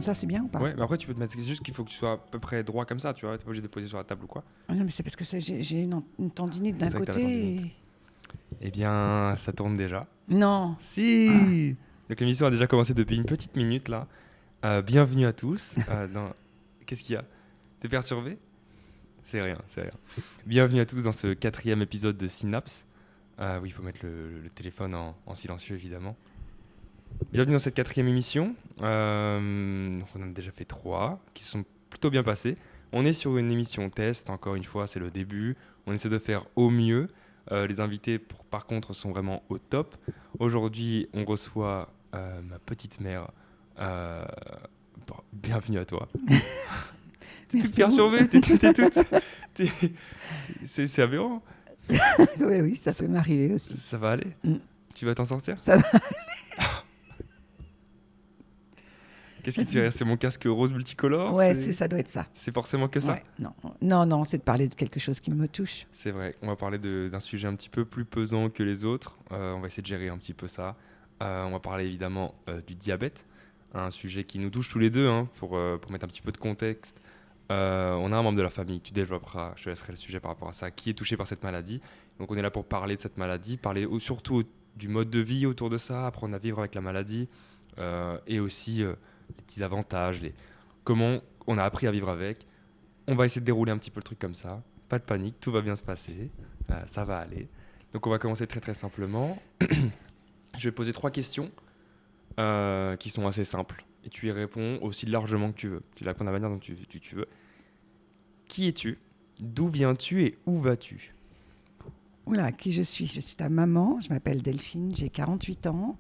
Comme ça, c'est bien ou pas? Ouais, mais après, tu peux te mettre. C'est juste qu'il faut que tu sois à peu près droit comme ça, tu vois. T'es pas obligé de poser sur la table ou quoi. Ah non, mais c'est parce que j'ai une tendinite d'un C'est vrai que t'as la côté. tendinite. Eh bien, ça tourne déjà. Non. Si. Donc l'émission a déjà commencé depuis une petite minute là. Bienvenue à tous. Qu'est-ce qu'il y a? T'es perturbé? C'est rien, c'est rien. Bienvenue à tous dans ce 4e épisode de Synapse. Oui, il faut mettre le téléphone en silencieux évidemment. Bienvenue dans cette 4e émission. On en a déjà fait 3 qui se sont plutôt bien passées. On est sur une émission test, encore une fois, c'est le début. On essaie de faire au mieux. Les invités, par contre, sont vraiment au top. Aujourd'hui, on reçoit ma petite mère. Bienvenue à toi. T'es toute perturbée, c'est aberrant. Oui, ça peut m'arriver aussi. Ça va aller. Tu vas t'en sortir? Ça va. Qu'est-ce qui te fait rire? C'est mon casque rose multicolore? Ouais, ça doit être ça. C'est forcément que ça? Ouais, non, c'est de parler de quelque chose qui me touche. C'est vrai, on va parler d'un sujet un petit peu plus pesant que les autres. On va essayer de gérer un petit peu ça. On va parler évidemment du diabète, un sujet qui nous touche tous les deux, pour mettre un petit peu de contexte. On a un membre de la famille, tu développeras, je te laisserai le sujet par rapport à ça, qui est touché par cette maladie. Donc on est là pour parler de cette maladie, parler surtout du mode de vie autour de ça, apprendre à vivre avec la maladie, et aussi les petits avantages, comment on a appris à vivre avec. On va essayer de dérouler un petit peu le truc comme ça. Pas de panique, tout va bien se passer. Ça va aller. Donc on va commencer très très simplement. Je vais poser 3 questions qui sont assez simples. Et tu y réponds aussi largement que tu veux. Tu réponds de la manière dont tu veux. Qui es-tu? D'où viens-tu et où vas-tu? Oula, qui je suis? Je suis ta maman, je m'appelle Delphine, j'ai 48 ans.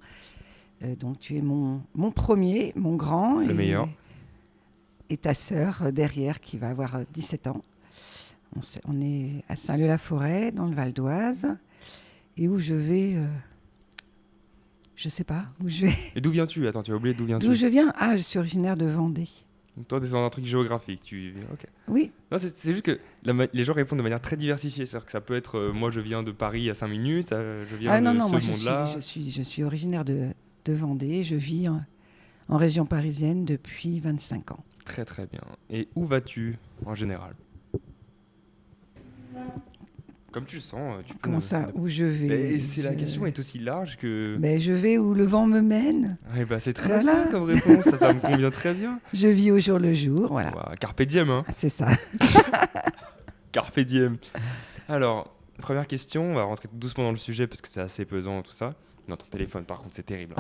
Donc tu es mon premier, mon grand. Le meilleur. Et ta sœur derrière qui va avoir 17 ans. On est à Saint-Leu-la-Forêt, dans le Val d'Oise. Et où je vais... je sais pas où je vais. Et d'où viens-tu? Attends, tu as oublié d'où viens-tu? D'où je viens? Ah, je suis originaire de Vendée. Donc toi, tu es dans un truc géographique. Ok. Oui. Non, c'est juste que les gens répondent de manière très diversifiée. C'est-à-dire que ça peut être moi, je viens de Paris à 5 minutes, je viens de ce monde-là. Je suis originaire de Vendée. Je vis en région parisienne depuis 25 ans. Très très bien. Et où vas-tu en général? Comme tu le sens. Comment ça? Où je vais? La question est aussi large que... Je vais où le vent me mène. C'est très bien comme réponse, ça me convient très bien. Je vis au jour le jour, voilà. Carpe diem, hein. C'est ça. Carpe diem. Alors, première question, on va rentrer doucement dans le sujet parce que c'est assez pesant tout ça. Non, ton téléphone par contre c'est terrible.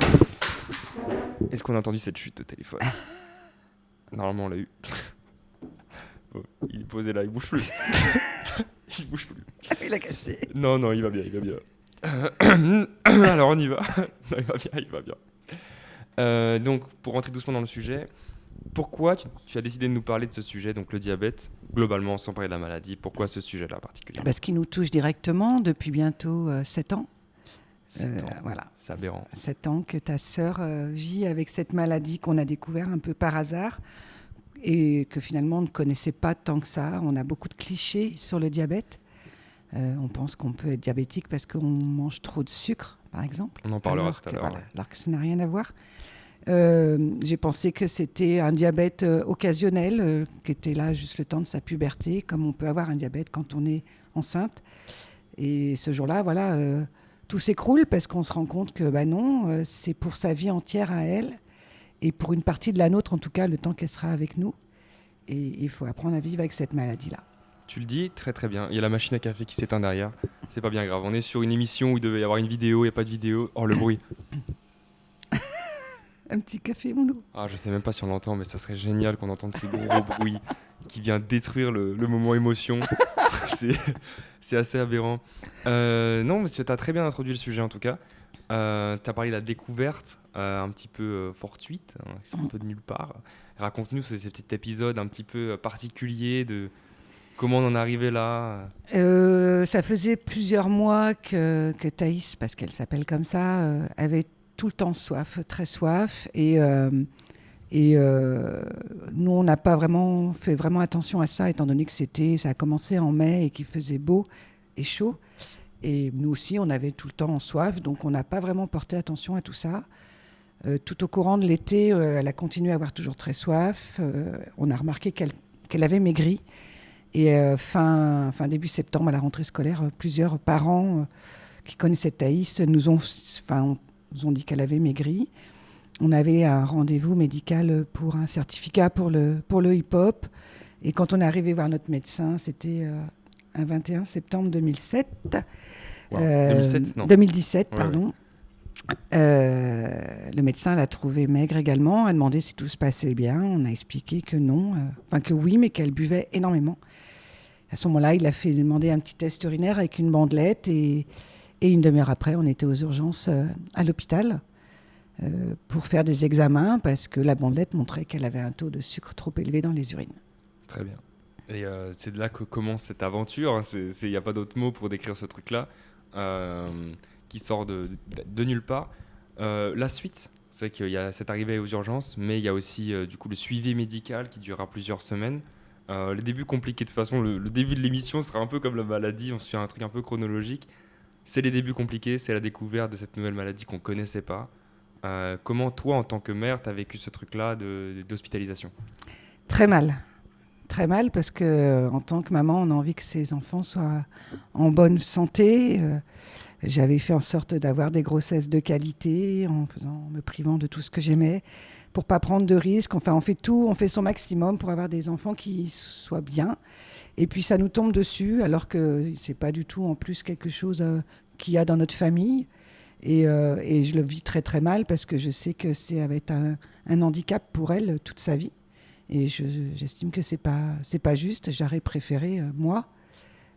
Est-ce qu'on a entendu cette chute de téléphone? Normalement on l'a eu. Oh, il est posé là, il bouge plus. Il bouge plus. Il a cassé. Non, il va bien. Alors on y va. Non, il va bien. Donc pour rentrer doucement dans le sujet, pourquoi tu as décidé de nous parler de ce sujet, donc le diabète, globalement sans parler de la maladie, pourquoi ce sujet-là particulièrement? Parce qu'il nous touche directement depuis bientôt 7 ans. 7 ans, voilà. C'est aberrant. 7 ans que ta sœur vit avec cette maladie qu'on a découvert un peu par hasard et que finalement on ne connaissait pas tant que ça. On a beaucoup de clichés sur le diabète. On pense qu'on peut être diabétique parce qu'on mange trop de sucre, par exemple. On en parlera tout à l'heure. Voilà, alors que ça n'a rien à voir. J'ai pensé que c'était un diabète occasionnel, qui était là juste le temps de sa puberté, comme on peut avoir un diabète quand on est enceinte. Et ce jour-là, voilà, tout s'écroule parce qu'on se rend compte que non, c'est pour sa vie entière à elle et pour une partie de la nôtre, en tout cas, le temps qu'elle sera avec nous. Et il faut apprendre à vivre avec cette maladie-là. Tu le dis très très bien. Il y a la machine à café qui s'éteint derrière. C'est pas bien grave. On est sur une émission où il devait y avoir une vidéo, il n'y a pas de vidéo. Oh, le bruit. Un petit café, mon loup. Je sais même pas si on l'entend, mais ça serait génial qu'on entende ce gros bruit qui vient détruire le moment émotion. C'est assez aberrant. Non, mais tu as très bien introduit le sujet en tout cas. Tu as parlé de la découverte un petit peu fortuite, qui sort un peu de nulle part. Raconte-nous ces petits épisodes un petit peu particuliers de comment on en est arrivé là. Ça faisait plusieurs mois que Thaïs, parce qu'elle s'appelle comme ça, avait tout le temps soif, très soif. Et nous, on n'a pas vraiment fait attention à ça, étant donné que ça a commencé en mai et qu'il faisait beau et chaud. Et nous aussi, on avait tout le temps soif, donc on n'a pas vraiment porté attention à tout ça. Tout au courant de l'été, elle a continué à avoir toujours très soif. On a remarqué qu'elle avait maigri. Et début septembre, à la rentrée scolaire, plusieurs parents qui connaissaient Thaïs nous ont dit qu'elle avait maigri. On avait un rendez-vous médical pour un certificat pour le hip-hop. Et quand on est arrivé voir notre médecin, c'était un 21 septembre 2007. Wow. 2007, non. 2017, ouais, pardon. Ouais. Le médecin l'a trouvée maigre également, a demandé si tout se passait bien. On a expliqué que non, que oui, mais qu'elle buvait énormément. À ce moment-là, il a fait demander un petit test urinaire avec une bandelette et une demi-heure après, on était aux urgences à l'hôpital pour faire des examens parce que la bandelette montrait qu'elle avait un taux de sucre trop élevé dans les urines. Très bien. Et c'est de là que commence cette aventure. Hein. Il n'y a pas d'autre mot pour décrire ce truc-là qui sort de nulle part. La suite, c'est qu'il y a cette arrivée aux urgences, mais il y a aussi du coup le suivi médical qui durera plusieurs semaines. Les débuts compliqués, de toute façon, le début de l'émission sera un peu comme la maladie, on suit un truc un peu chronologique. C'est les débuts compliqués, c'est la découverte de cette nouvelle maladie qu'on ne connaissait pas. Comment toi, en tant que mère, tu as vécu ce truc-là d'hospitalisation ? Très mal. Très mal parce qu'en tant que maman, on a envie que ses enfants soient en bonne santé. J'avais fait en sorte d'avoir des grossesses de qualité en me privant de tout ce que j'aimais pour pas prendre de risques. Enfin, on fait tout, on fait son maximum pour avoir des enfants qui soient bien. Et puis ça nous tombe dessus alors que c'est pas du tout en plus quelque chose qu'il y a dans notre famille. Et je le vis très très mal parce que je sais que ça va être un handicap pour elle toute sa vie. Et j'estime que c'est pas juste. J'aurais préféré, moi,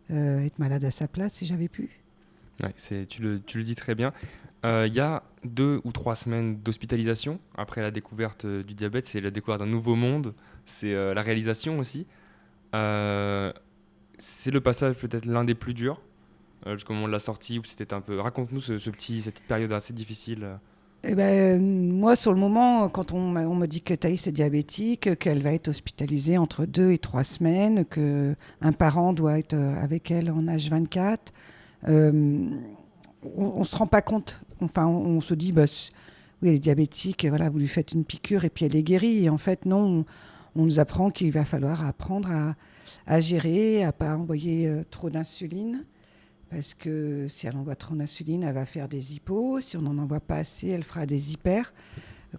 être malade à sa place si j'avais pu. Ouais, tu le dis très bien. Il y a 2 ou 3 semaines d'hospitalisation après la découverte du diabète. C'est la découverte d'un nouveau monde. C'est la réalisation aussi. C'est le passage peut-être l'un des plus durs jusqu'au moment de la sortie où c'était un peu... Raconte-nous cette petite période assez difficile. Eh ben, moi, sur le moment, quand on me dit que Thaïs est diabétique, qu'elle va être hospitalisée entre 2 et 3 semaines, qu'un parent doit être avec elle en H24, on ne se rend pas compte. Enfin, on se dit, oui, elle est diabétique, et voilà, vous lui faites une piqûre et puis elle est guérie. Et en fait, non, on nous apprend qu'il va falloir apprendre à gérer, à ne pas envoyer trop d'insuline. Parce que si elle envoie trop d'insuline, elle va faire des hypos. Si on n'en envoie pas assez, elle fera des hypers.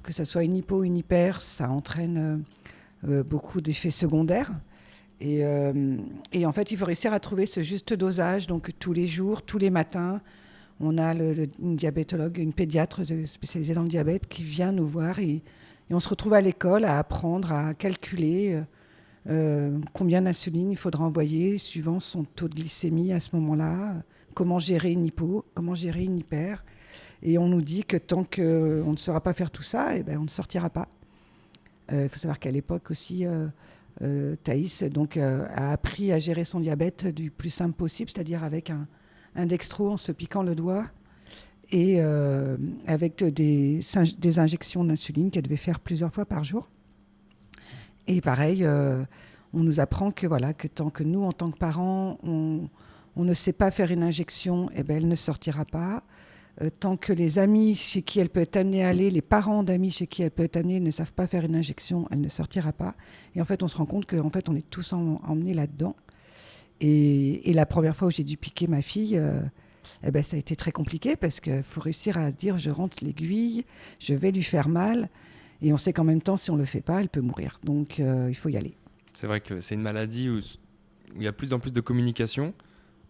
Que ce soit une hypo ou une hyper, ça entraîne beaucoup d'effets secondaires. Et en fait, il faut réussir à trouver ce juste dosage. Donc tous les jours, tous les matins, on a une diabétologue, une pédiatre spécialisée dans le diabète qui vient nous voir. Et on se retrouve à l'école à apprendre à calculer combien d'insuline il faudra envoyer suivant son taux de glycémie à ce moment-là, comment gérer une hypo, comment gérer une hyper. Et on nous dit que tant qu'on ne saura pas faire tout ça, on ne sortira pas. Il faut savoir qu'à l'époque aussi, Thaïs a appris à gérer son diabète du plus simple possible, c'est-à-dire avec un dextro en se piquant le doigt et avec des injections d'insuline qu'elle devait faire plusieurs fois par jour. Et pareil, on nous apprend que tant que nous, en tant que parents, on ne sait pas faire une injection, elle ne sortira pas. Tant que les amis chez qui elle peut être amenée à aller, les parents d'amis chez qui elle peut être amenée ne savent pas faire une injection, elle ne sortira pas. Et en fait, on se rend compte qu'en fait, on est tous emmenés là-dedans. Et la première fois où j'ai dû piquer ma fille, ça a été très compliqué parce qu'il faut réussir à dire je rentre l'aiguille, je vais lui faire mal. Et on sait qu'en même temps, si on ne le fait pas, elle peut mourir. Donc, il faut y aller. C'est vrai que c'est une maladie où il y a plus en plus de communication.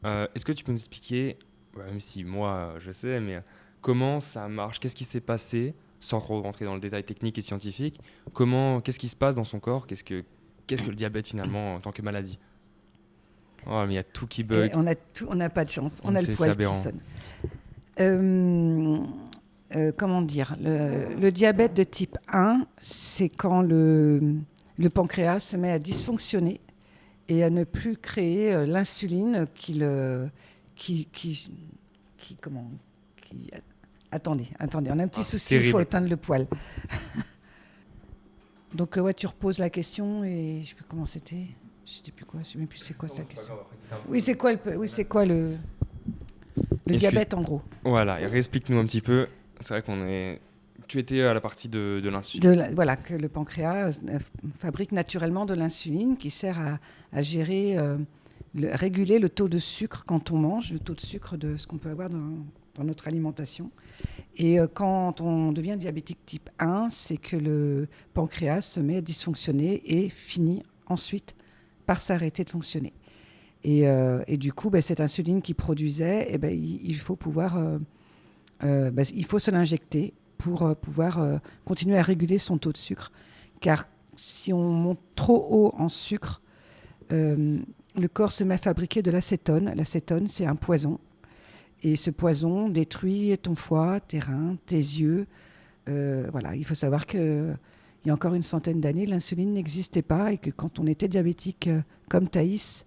Est-ce que tu peux nous expliquer, même si moi je sais, mais comment ça marche ? Qu'est-ce qui s'est passé, sans trop rentrer dans le détail technique et scientifique ? Qu'est-ce qui se passe dans son corps ? Qu'est-ce que le diabète finalement en tant que maladie ? Oh, mais il y a tout qui bug. On n'a pas de chance. On a le poil qui sonne. Comment dire, le diabète de type 1, c'est quand le pancréas se met à dysfonctionner et à ne plus créer l'insuline Attendez, on a un petit souci, il faut éteindre le poil. Donc, tu reposes la question et je ne sais plus comment c'était. Je ne sais plus quoi, je ne sais même plus c'est quoi cette question. Oui, c'est quoi le diabète en gros ? Voilà, et réexplique-nous un petit peu. C'est vrai qu'on est Tu étais à la partie de l'insuline. Voilà, que le pancréas fabrique naturellement de l'insuline qui sert à gérer, réguler le taux de sucre quand on mange, le taux de sucre de ce qu'on peut avoir dans notre alimentation. Et quand on devient diabétique type 1, c'est que le pancréas se met à dysfonctionner et finit ensuite par s'arrêter de fonctionner. Et du coup, cette insuline qu'il produisait, il faut pouvoir, il faut se l'injecter pour pouvoir continuer à réguler son taux de sucre. Car si on monte trop haut en sucre, le corps se met à fabriquer de l'acétone. L'acétone, c'est un poison. Et ce poison détruit ton foie, tes reins, tes yeux. Voilà, il faut savoir qu'il y a encore une centaine d'années, l'insuline n'existait pas et que quand on était diabétique comme Thaïs,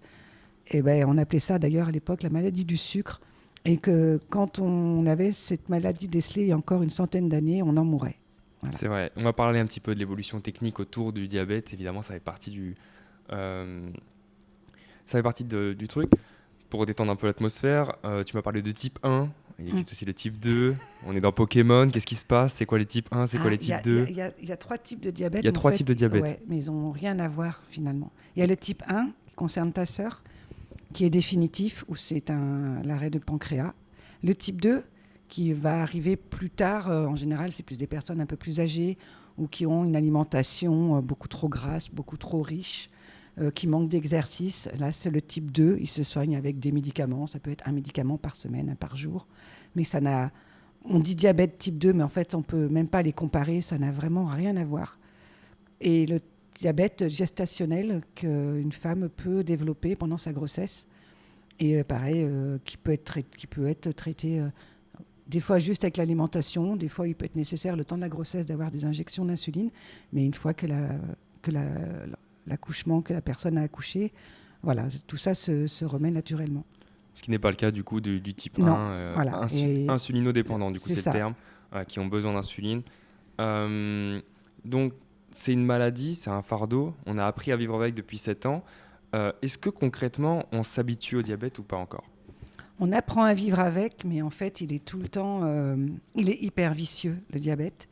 on appelait ça d'ailleurs à l'époque la maladie du sucre. Et que quand on avait cette maladie décelée il y a encore une centaine d'années, on en mourait. Voilà. C'est vrai. On va parler un petit peu de l'évolution technique autour du diabète. Évidemment, ça fait partie du truc. Pour détendre un peu l'atmosphère, tu m'as parlé de type 1. Il existe aussi le type 2. On est dans Pokémon. Qu'est-ce qui se passe? C'est quoi les types 1? C'est quoi les types 2? Il y a 3 types de diabète. Il y a 3 types de diabète. Ouais, mais ils n'ont rien à voir finalement. Il y a le type 1 qui concerne ta sœur, qui est définitif, où c'est l'arrêt de pancréas. Le type 2, qui va arriver plus tard, en général, c'est plus des personnes un peu plus âgées ou qui ont une alimentation beaucoup trop grasse, beaucoup trop riche, qui manquent d'exercice. Là, c'est le type 2, il se soigne avec des médicaments. Ça peut être un médicament par semaine, un par jour. Mais on dit diabète type 2, mais en fait, on ne peut même pas les comparer, ça n'a vraiment rien à voir. Et le diabète gestationnel qu'une femme peut développer pendant sa grossesse. Et pareil, qui peut être traité des fois juste avec l'alimentation. Des fois, il peut être nécessaire, le temps de la grossesse, d'avoir des injections d'insuline. Mais une fois que l'accouchement, que la personne a accouché, voilà, tout ça se remet naturellement. Ce qui n'est pas le cas du coup du type non, 1, voilà. insulinodépendant, du coup c'est le terme, qui ont besoin d'insuline. Donc c'est une maladie, c'est un fardeau, on a appris à vivre avec depuis 7 ans. Est-ce que concrètement on s'habitue au diabète ou pas encore? On apprend à vivre avec, mais en fait il est tout le temps, il est hyper vicieux le diabète,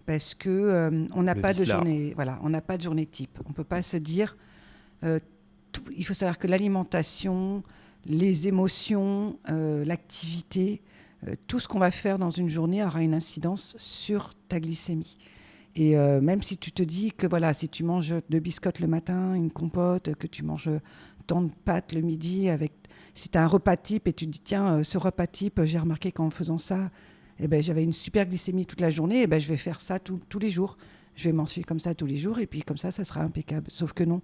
parce que on n'a pas de journée, voilà, on n'a pas de journée type. On peut pas se dire, il faut savoir que l'alimentation, les émotions, l'activité, tout ce qu'on va faire dans une journée aura une incidence sur ta glycémie. Et même si tu te dis que voilà, si tu manges 2 biscottes le matin, une compote, que tu manges tant de pâtes le midi, si tu as un repas type et tu te dis tiens, ce repas type, j'ai remarqué qu'en faisant ça, j'avais une super glycémie toute la journée, je vais faire ça tous les jours. Je vais manger comme ça tous les jours et puis comme ça sera impeccable. Sauf que non.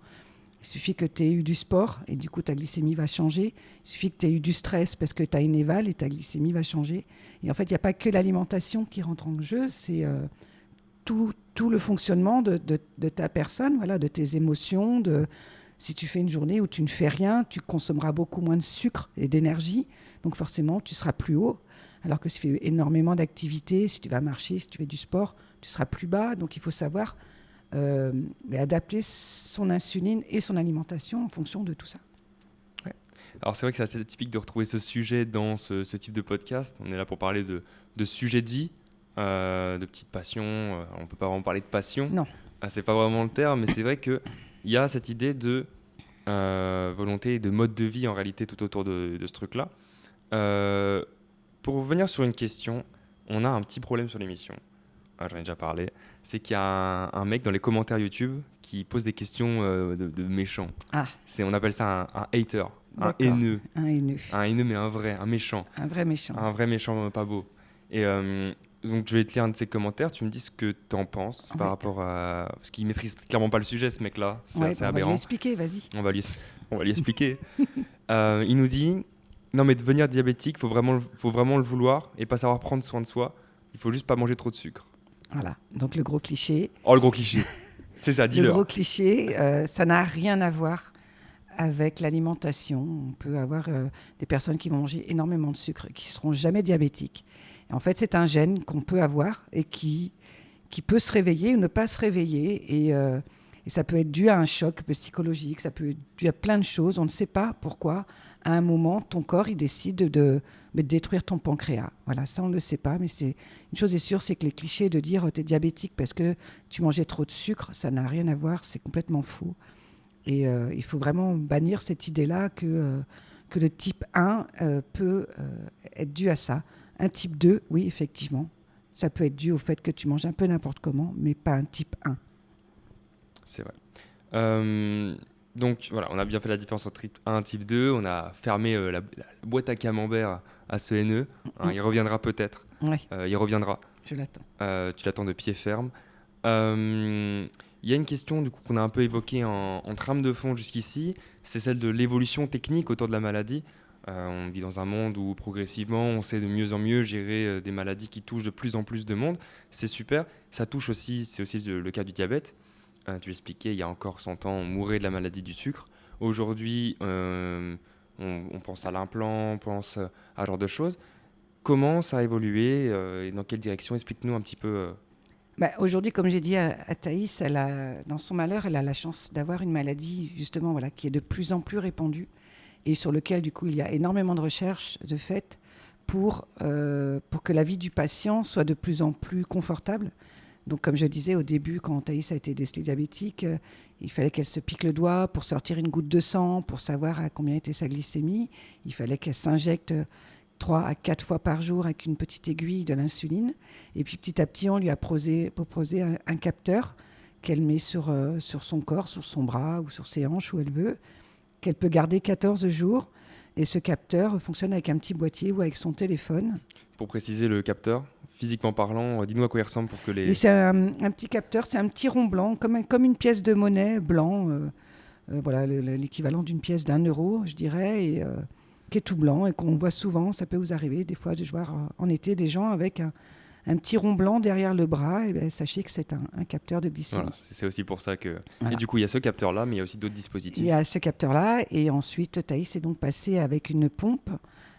Il suffit que tu aies eu du sport et du coup ta glycémie va changer. Il suffit que tu aies eu du stress parce que tu as une éval et ta glycémie va changer. Et en fait, il n'y a pas que l'alimentation qui rentre en jeu, c'est tout le fonctionnement de ta personne, voilà, de tes émotions. Si tu fais une journée où tu ne fais rien, tu consommeras beaucoup moins de sucre et d'énergie. Donc forcément, tu seras plus haut. Alors que si tu fais énormément d'activités, si tu vas marcher, si tu fais du sport, tu seras plus bas. Donc il faut savoir adapter son insuline et son alimentation en fonction de tout ça. Ouais. Alors c'est vrai que c'est assez typique de retrouver ce sujet dans ce type de podcast. On est là pour parler de sujets de vie, de petites passions. On ne peut pas vraiment parler de passion. Non. C'est pas vraiment le terme, mais c'est vrai qu'il y a cette idée de volonté et de mode de vie en réalité tout autour de ce truc-là. Pour revenir sur une question, on a un petit problème sur l'émission. J'en ai déjà parlé, c'est qu'il y a un mec dans les commentaires YouTube qui pose des questions de méchants. On appelle ça un hater, un haineux. Un haineux. Un haineux, mais un vrai, un méchant. Un vrai méchant. Un vrai méchant, pas beau. Et donc je vais te lire un de ses commentaires, tu me dis ce que tu en penses par rapport à... Parce qu'il maîtrise clairement pas le sujet, ce mec-là, c'est assez aberrant. On va lui expliquer, vas-y. On va lui expliquer. Il nous dit, non mais devenir diabétique, faut vraiment le vouloir et pas savoir prendre soin de soi. Il faut juste pas manger trop de sucre. Voilà, donc le gros cliché. Oh, le gros cliché. C'est ça, dis-le. Le gros cliché, ça n'a rien à voir avec l'alimentation. On peut avoir des personnes qui vont manger énormément de sucre et qui ne seront jamais diabétiques. Et en fait, c'est un gène qu'on peut avoir et qui peut se réveiller ou ne pas se réveiller. Et ça peut être dû à un choc psychologique, ça peut être dû à plein de choses. On ne sait pas pourquoi à un moment, ton corps, il décide de détruire ton pancréas. Voilà, ça, on ne le sait pas, mais une chose est sûre, c'est que les clichés de dire tu es diabétique parce que tu mangeais trop de sucre, ça n'a rien à voir, c'est complètement faux. Et il faut vraiment bannir cette idée-là que le type 1 peut être dû à ça. Un type 2, oui, effectivement, ça peut être dû au fait que tu manges un peu n'importe comment, mais pas un type 1. C'est vrai. Donc voilà, on a bien fait la différence entre type 1 et type 2. On a fermé la boîte à camembert à ce haineux. Il reviendra peut-être. Ouais. Il reviendra. Je l'attends. Tu l'attends de pied ferme. Il y a une question du coup, qu'on a un peu évoquée en trame de fond jusqu'ici. C'est celle de l'évolution technique autour de la maladie. On vit dans un monde où progressivement on sait de mieux en mieux gérer des maladies qui touchent de plus en plus de monde. C'est super. Ça touche aussi, c'est aussi le cas du diabète. Tu l'expliquais, il y a encore 100 ans, on mourait de la maladie du sucre. Aujourd'hui, on pense à l'implant, on pense à ce genre de choses. Comment ça a évolué et dans quelle direction? Explique-nous un petit peu. Aujourd'hui, comme j'ai dit à Thaïs, dans son malheur, elle a la chance d'avoir une maladie justement, voilà, qui est de plus en plus répandue et sur lequel, du coup, il y a énormément de recherches de fait pour que la vie du patient soit de plus en plus confortable. Donc, comme je disais au début, quand Thaïs a été décelée diabétique, il fallait qu'elle se pique le doigt pour sortir une goutte de sang, pour savoir à combien était sa glycémie. Il fallait qu'elle s'injecte 3 à 4 fois par jour avec une petite aiguille de l'insuline. Et puis, petit à petit, on lui a proposé un capteur qu'elle met sur son corps, sur son bras ou sur ses hanches, où elle veut, qu'elle peut garder 14 jours. Et ce capteur fonctionne avec un petit boîtier ou avec son téléphone. Pour préciser le capteur, physiquement parlant, dis-nous à quoi il ressemble pour que les... Et c'est un petit capteur, c'est un petit rond blanc, comme une pièce de monnaie blanc, voilà, l'équivalent d'une pièce d'1 euro, je dirais, et qui est tout blanc et qu'on voit souvent. Ça peut vous arriver des fois de voir en été des gens avec un petit rond blanc derrière le bras. Et bien, sachez que c'est un capteur de glycémie. Voilà, c'est aussi pour ça que... Voilà. Et du coup, il y a ce capteur-là, mais il y a aussi d'autres dispositifs. Il y a ce capteur-là, et ensuite, Thaïs est donc passée avec une pompe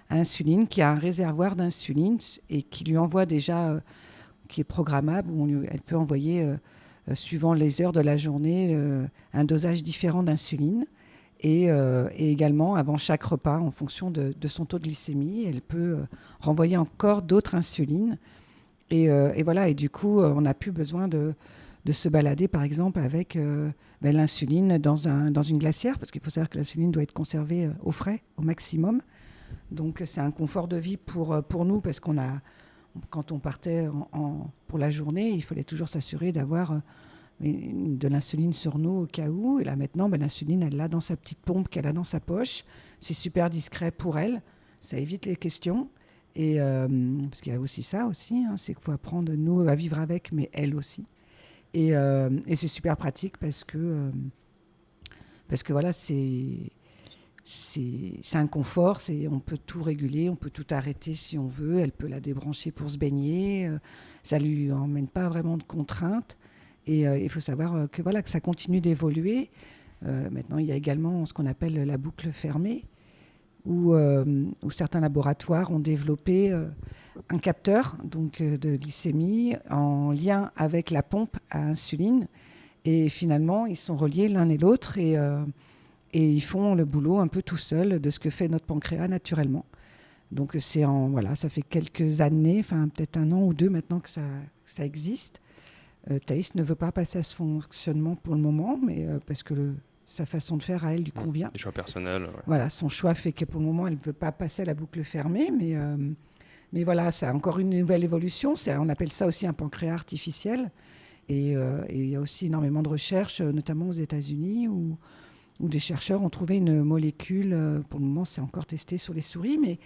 à insuline qui a un réservoir d'insuline et qui lui envoie déjà, qui est programmable, où elle peut envoyer, suivant les heures de la journée, un dosage différent d'insuline. Et également, avant chaque repas, en fonction de son taux de glycémie, elle peut renvoyer encore d'autres insulines. Et voilà, et du coup, on n'a plus besoin de se balader, par exemple, avec l'insuline dans une glacière, parce qu'il faut savoir que l'insuline doit être conservée au frais, au maximum. Donc, c'est un confort de vie pour nous, parce quand on partait pour la journée, il fallait toujours s'assurer d'avoir de l'insuline sur nous au cas où. Et là, maintenant, l'insuline, elle l'a dans sa petite pompe qu'elle a dans sa poche. C'est super discret pour elle. Ça évite les questions. Et, parce qu'il y a aussi ça aussi, c'est qu'il faut apprendre, nous, à vivre avec, mais elle aussi. Et c'est super pratique parce que voilà, c'est un confort, on peut tout réguler, on peut tout arrêter si on veut. Elle peut la débrancher pour se baigner. Ça ne lui emmène pas vraiment de contraintes. Et il faut savoir que ça continue d'évoluer. Maintenant, il y a également ce qu'on appelle la boucle fermée, où certains laboratoires ont développé un capteur donc, de glycémie en lien avec la pompe à insuline. Et finalement, ils sont reliés l'un et l'autre et ils font le boulot un peu tout seul de ce que fait notre pancréas naturellement. Donc, ça fait quelques années, peut-être 1 an ou 2 maintenant que ça existe. Thaïs ne veut pas passer à ce fonctionnement pour le moment, mais parce que sa façon de faire à elle lui convient. Des choix personnels. Ouais. Voilà, son choix fait que pour le moment, elle ne veut pas passer à la boucle fermée, mais voilà, c'est encore une nouvelle évolution. On appelle ça aussi un pancréas artificiel. Et il y a aussi énormément de recherches, notamment aux États-Unis, où des chercheurs ont trouvé une molécule, pour le moment c'est encore testé sur les souris, mais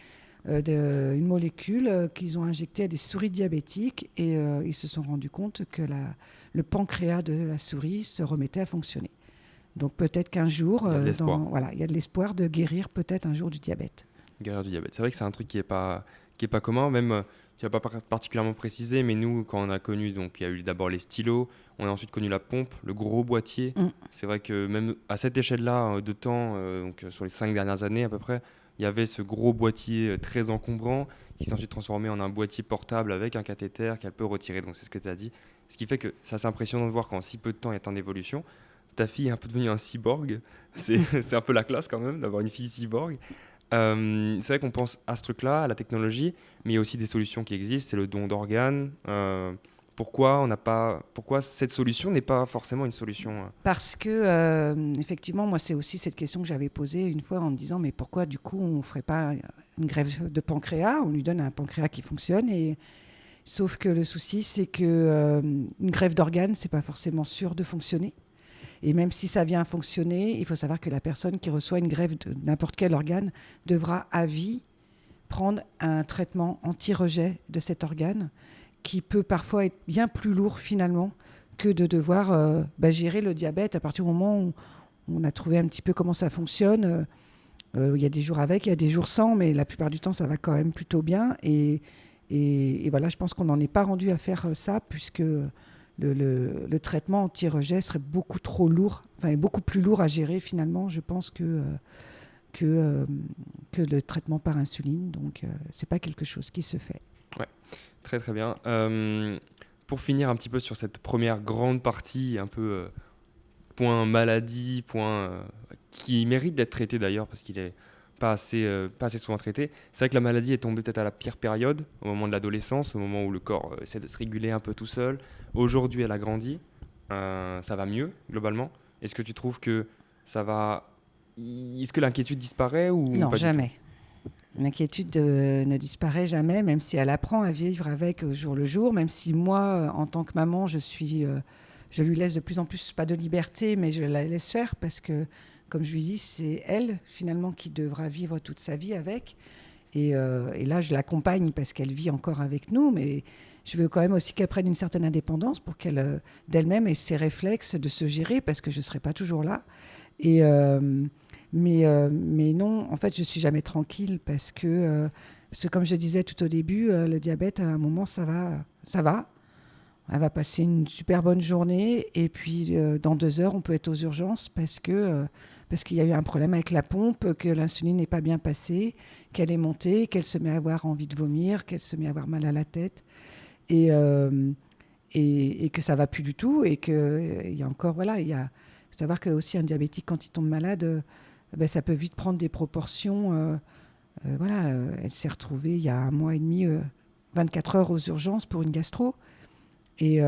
une molécule qu'ils ont injectée à des souris diabétiques et ils se sont rendus compte que le pancréas de la souris se remettait à fonctionner. Donc peut-être qu'un jour, il y a de l'espoir de guérir peut-être un jour du diabète. Guérir du diabète. C'est vrai que c'est un truc qui est pas commun, même tu n'as pas particulièrement précisé, mais nous, quand on a connu, donc il y a eu d'abord les stylos, on a ensuite connu la pompe, le gros boîtier. C'est vrai que même à cette échelle-là de temps, donc sur les 5 dernières années à peu près, il y avait ce gros boîtier très encombrant qui s'est ensuite transformé en un boîtier portable avec un cathéter qu'elle peut retirer. Donc c'est ce que tu as dit. Ce qui fait que c'est assez impressionnant de voir qu'en si peu de temps, il y a tant d'évolution. Ta fille est un peu devenue un cyborg. C'est un peu la classe quand même d'avoir une fille cyborg. C'est vrai qu'on pense à ce truc-là, à la technologie, mais il y a aussi des solutions qui existent, c'est le don d'organes. Pourquoi cette solution n'est pas forcément une solution Parce que, effectivement, moi, c'est aussi cette question que j'avais posée une fois en me disant, mais pourquoi, du coup, on ne ferait pas une greffe de pancréas? On lui donne un pancréas qui fonctionne. Sauf que le souci, c'est que une greffe d'organes, c'est pas forcément sûr de fonctionner. Et même si ça vient fonctionner, il faut savoir que la personne qui reçoit une greffe de n'importe quel organe devra à vie prendre un traitement anti-rejet de cet organe qui peut parfois être bien plus lourd finalement que de devoir gérer le diabète à partir du moment où on a trouvé un petit peu comment ça fonctionne. Il y a des jours avec, il y a des jours sans, mais la plupart du temps, ça va quand même plutôt bien. Et voilà, je pense qu'on n'en est pas rendu à faire ça, puisque le traitement anti-rejet serait beaucoup trop lourd, enfin beaucoup plus lourd à gérer finalement, je pense, que le traitement par insuline. Donc, c'est pas quelque chose qui se fait. Ouais, très très bien. Pour finir un petit peu sur cette première grande partie, un peu point maladie, point qui mérite d'être traité d'ailleurs, parce qu'il est pas assez souvent traité. C'est vrai que la maladie est tombée peut-être à la pire période, au moment de l'adolescence, au moment où le corps essaie de se réguler un peu tout seul. Aujourd'hui, elle a grandi, ça va mieux globalement. Est-ce que tu trouves que ça va... Est-ce que l'inquiétude disparaît ou Non, pas du jamais. L'inquiétude ne disparaît jamais, même si elle apprend à vivre avec au jour le jour, même si moi, en tant que maman, je lui laisse de plus en plus, pas de liberté, mais je la laisse faire parce que, comme je lui dis, c'est elle, finalement, qui devra vivre toute sa vie avec. Et là, je l'accompagne parce qu'elle vit encore avec nous, mais je veux quand même aussi qu'elle prenne une certaine indépendance pour qu'elle, d'elle-même, ait ses réflexes de se gérer parce que je ne serai pas toujours là. Et, mais non, en fait, je suis jamais tranquille parce que comme je disais tout au début, le diabète, à un moment, ça va. Elle va passer une super bonne journée et puis dans 2 heures, on peut être aux urgences parce qu'il y a eu un problème avec la pompe, que l'insuline n'est pas bien passée, qu'elle est montée, qu'elle se met à avoir envie de vomir, qu'elle se met à avoir mal à la tête et, euh, et que ça va plus du tout et qu'il y a encore, voilà, faut savoir que aussi un diabétique, quand il tombe malade, ça peut vite prendre des proportions. Voilà, elle s'est retrouvée il y a 1 mois et demi, 24 heures aux urgences pour une gastro. Et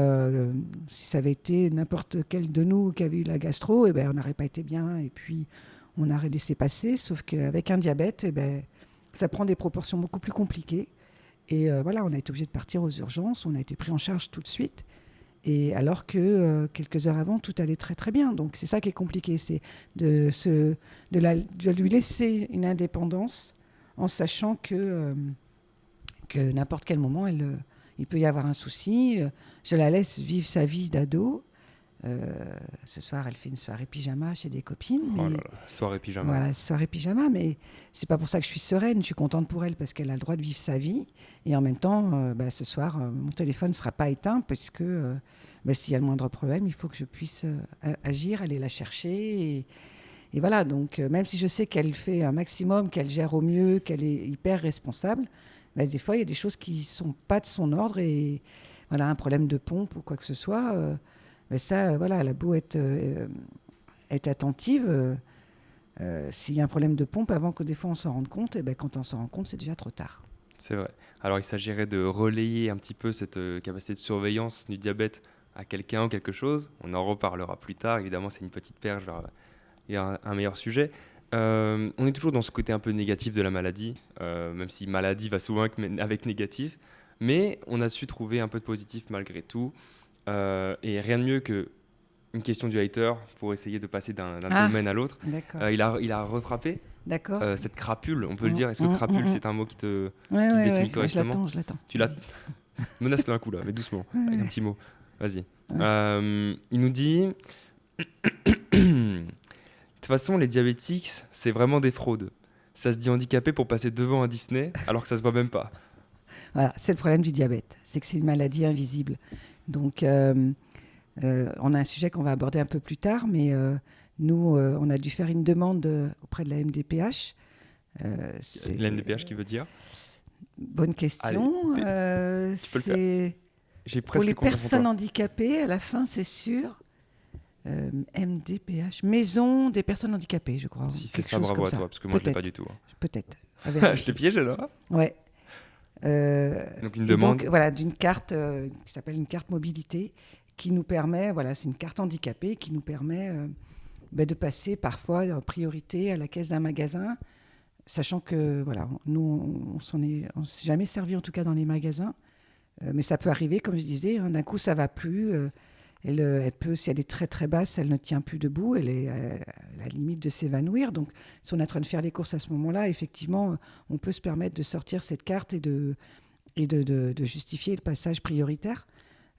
si ça avait été n'importe quel de nous qui avait eu la gastro, on n'aurait pas été bien et puis on aurait laissé passer. Sauf qu'avec un diabète, ça prend des proportions beaucoup plus compliquées. Et voilà, on a été obligé de partir aux urgences, on a été pris en charge tout de suite. Et alors que quelques heures avant, tout allait très très bien. Donc c'est ça qui est compliqué, c'est de lui laisser une indépendance en sachant que n'importe quel moment, il peut y avoir un souci. Je la laisse vivre sa vie d'ado. Ce soir, elle fait une soirée pyjama chez des copines. Oh là là, soirée pyjama. Voilà, soirée pyjama, mais c'est pas pour ça que je suis sereine. Je suis contente pour elle parce qu'elle a le droit de vivre sa vie. Et en même temps, ce soir, mon téléphone ne sera pas éteint parce que s'il y a le moindre problème, il faut que je puisse agir, aller la chercher. Et voilà, donc même si je sais qu'elle fait un maximum, qu'elle gère au mieux, qu'elle est hyper responsable, des fois, il y a des choses qui ne sont pas de son ordre. Et voilà, un problème de pompe ou quoi que ce soit, voilà, elle a beau être attentive. S'il y a un problème de pompe, avant que des fois on s'en rende compte, quand on s'en rend compte, c'est déjà trop tard. C'est vrai. Alors, il s'agirait de relayer un petit peu cette capacité de surveillance du diabète à quelqu'un ou quelque chose. On en reparlera plus tard. Évidemment, c'est une petite perche vers un meilleur sujet. On est toujours dans ce côté un peu négatif de la maladie, même si maladie va souvent avec négatif. Mais on a su trouver un peu de positif malgré tout. Et rien de mieux qu'une question du hater pour essayer de passer d'un domaine à l'autre. Il a refrappé. D'accord. Cette crapule, on peut le dire. Est-ce que crapule, c'est un mot qui te définit correctement? Je l'attends. Tu l'as. Menace-le un coup là, mais doucement, avec un petit mot. Vas-y. Il nous dit de toute façon, les diabétiques, c'est vraiment des fraudes. Ça se dit handicapé pour passer devant un Disney, alors que ça se voit même pas. Voilà, c'est le problème du diabète, c'est que c'est une maladie invisible. Donc, on a un sujet qu'on va aborder un peu plus tard, mais nous, on a dû faire une demande auprès de la MDPH. La MDPH qui veut dire? Bonne question. Tu peux le faire. J'ai pour les personnes handicapées, à la fin, c'est sûr. MDPH, Maison des personnes handicapées, je crois. Si c'est quelque ça, chose bravo comme à ça. toi, parce que moi, je l'ai Peut-être, pas du tout. peut-être. À Je t'ai vérifier. piégé là. Ouais. Donc une Et demande. donc, voilà, d'une carte qui s'appelle une carte mobilité, qui nous permet, voilà, c'est une carte handicapée qui nous permet de passer parfois en priorité à la caisse d'un magasin, sachant que, voilà, nous, on s'est jamais servi, en tout cas dans les magasins, mais ça peut arriver, comme je disais, hein, d'un coup, ça va plus. Elle peut, si elle est très très basse, elle ne tient plus debout, elle est à la limite de s'évanouir. Donc, si on est en train de faire les courses à ce moment-là, effectivement, on peut se permettre de sortir cette carte et de justifier le passage prioritaire.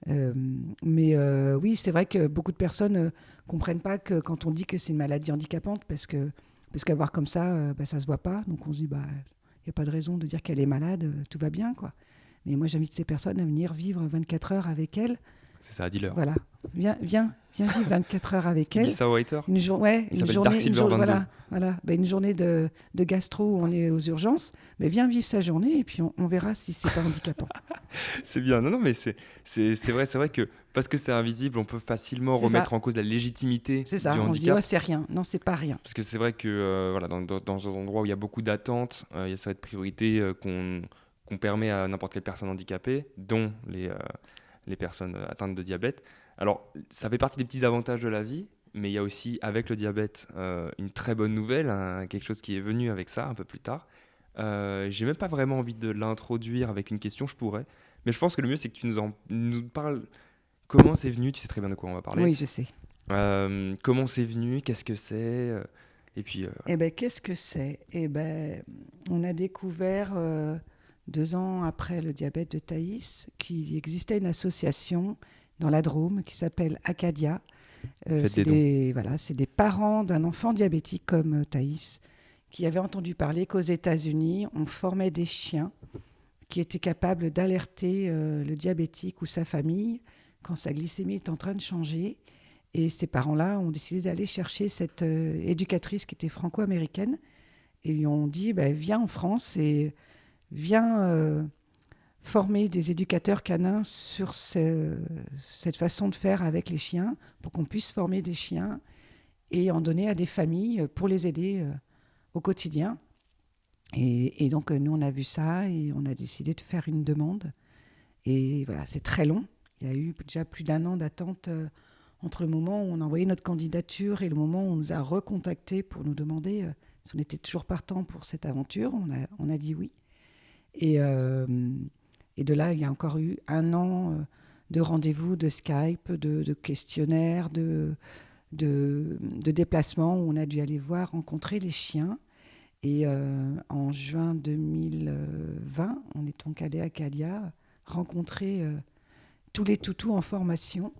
Mais oui, c'est vrai que beaucoup de personnes ne comprennent pas que quand on dit que c'est une maladie handicapante, parce qu'avoir comme ça, ça ne se voit pas. Donc on se dit, il n'y a pas de raison de dire qu'elle est malade, tout va bien, quoi. Mais moi, j'invite ces personnes à venir vivre 24 heures avec elle. C'est ça, dis-leur. Voilà, viens vivre 24 heures avec Tu elle. dis ça au waiter. Il s'appelle Dark Silver 22. Voilà. Une journée de gastro où on est aux urgences, mais viens vivre sa journée et puis on verra si c'est pas handicapant. C'est bien. Non, mais c'est vrai que parce que c'est invisible, on peut facilement remettre en cause la légitimité C'est ça, du on se dit, handicap. oh, c'est rien. Non, c'est pas rien. Parce que c'est vrai que voilà, dans un endroit où il y a beaucoup d'attentes, il y a cette priorité qu'on permet à n'importe quelle personne handicapée, dont les personnes atteintes de diabète. Alors, ça fait partie des petits avantages de la vie, mais il y a aussi, avec le diabète, une très bonne nouvelle, hein, quelque chose qui est venu avec ça un peu plus tard. J'ai même pas vraiment envie de l'introduire avec une question, je pourrais. Mais je pense que le mieux, c'est que tu nous parles comment c'est venu, tu sais très bien de quoi on va parler. Oui, je sais. Comment c'est venu, qu'est-ce que c'est et puis, Eh ben, qu'est-ce que c'est? Eh ben, on a découvert 2 ans après le diabète de Thaïs qu'il existait une association dans la Drôme qui s'appelle Acadia. Faites des C'est des parents d'un enfant diabétique comme Thaïs qui avaient entendu parler qu'aux États-Unis, on formait des chiens qui étaient capables d'alerter le diabétique ou sa famille quand sa glycémie est en train de changer. Et ces parents-là ont décidé d'aller chercher cette éducatrice qui était franco-américaine et lui ont dit viens en France et viens former des éducateurs canins sur cette façon de faire avec les chiens pour qu'on puisse former des chiens et en donner à des familles pour les aider au quotidien. Et donc, nous, on a vu ça et on a décidé de faire une demande. Et voilà, c'est très long. Il y a eu déjà plus d'1 an d'attente entre le moment où on a envoyé notre candidature et le moment où on nous a recontactés pour nous demander si on était toujours partant pour cette aventure. On a dit oui. Et de là, il y a encore eu 1 an de rendez-vous, de Skype, de questionnaires, de déplacements où on a dû aller voir, rencontrer les chiens. Et en juin 2020, on est donc allé à Cadia rencontrer tous les toutous en formation.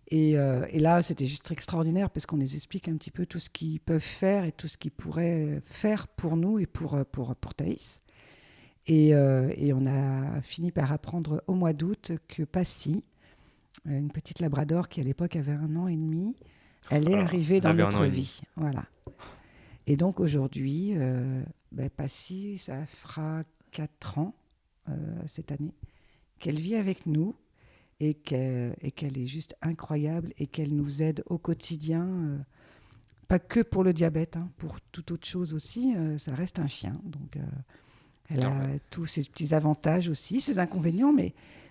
Et là, c'était juste extraordinaire parce qu'on les explique un petit peu tout ce qu'ils peuvent faire et tout ce qu'ils pourraient faire pour nous et pour Thaïs. Et on a fini par apprendre au mois d'août que Passy, une petite labrador qui à l'époque avait 1 an et demi, elle est arrivée dans notre vie. Voilà. Et donc aujourd'hui, Passy, ça fera 4 ans cette année qu'elle vit avec nous et qu'elle est juste incroyable et qu'elle nous aide au quotidien, pas que pour le diabète, hein, pour toute autre chose aussi. Ça reste un chien, donc elle a tous ses petits avantages aussi, ses inconvénients,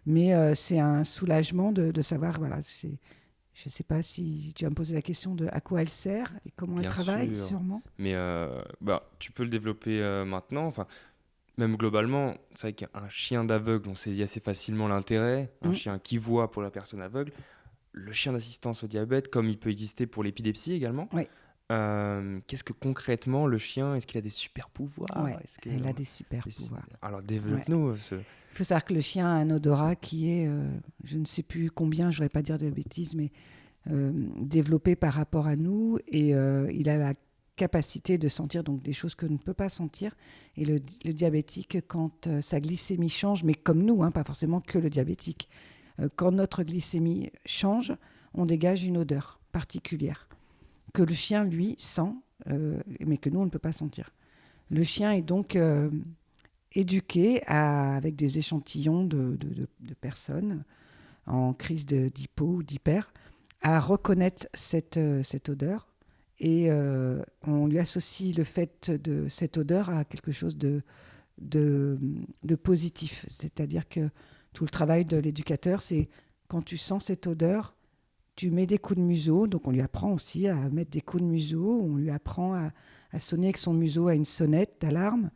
mais c'est un soulagement de savoir, voilà, je ne sais pas si tu vas me poser la question de à quoi elle sert et comment elle travaille, sûrement. Mais tu peux le développer maintenant. Enfin, même globalement, c'est vrai qu'un chien d'aveugle, on saisit assez facilement l'intérêt. Un chien qui voit pour la personne aveugle. Le chien d'assistance au diabète, comme il peut exister pour l'épilepsie également. Oui. Qu'est-ce que concrètement, le chien, est-ce qu'il a des super pouvoirs? Elle a des super pouvoirs. Alors développe-nous. Il faut savoir que le chien a un odorat qui est, je ne sais plus combien, je ne voudrais pas dire de bêtises, mais développé par rapport à nous. Et il a la capacité de sentir donc des choses que l'on ne peut pas sentir. Et le diabétique, quand sa glycémie change, mais comme nous, hein, pas forcément que le diabétique, quand notre glycémie change, on dégage une odeur particulière que le chien, lui, sent, mais que nous, on ne peut pas sentir. Le chien est donc éduqué avec des échantillons de personnes en crise d'hypo ou d'hyper à reconnaître cette odeur. Et on lui associe le fait de cette odeur à quelque chose de positif. C'est-à-dire que tout le travail de l'éducateur, c'est quand tu sens cette odeur, tu mets des coups de museau. Donc on lui apprend aussi à mettre des coups de museau. On lui apprend à sonner avec son museau à une sonnette d'alarme.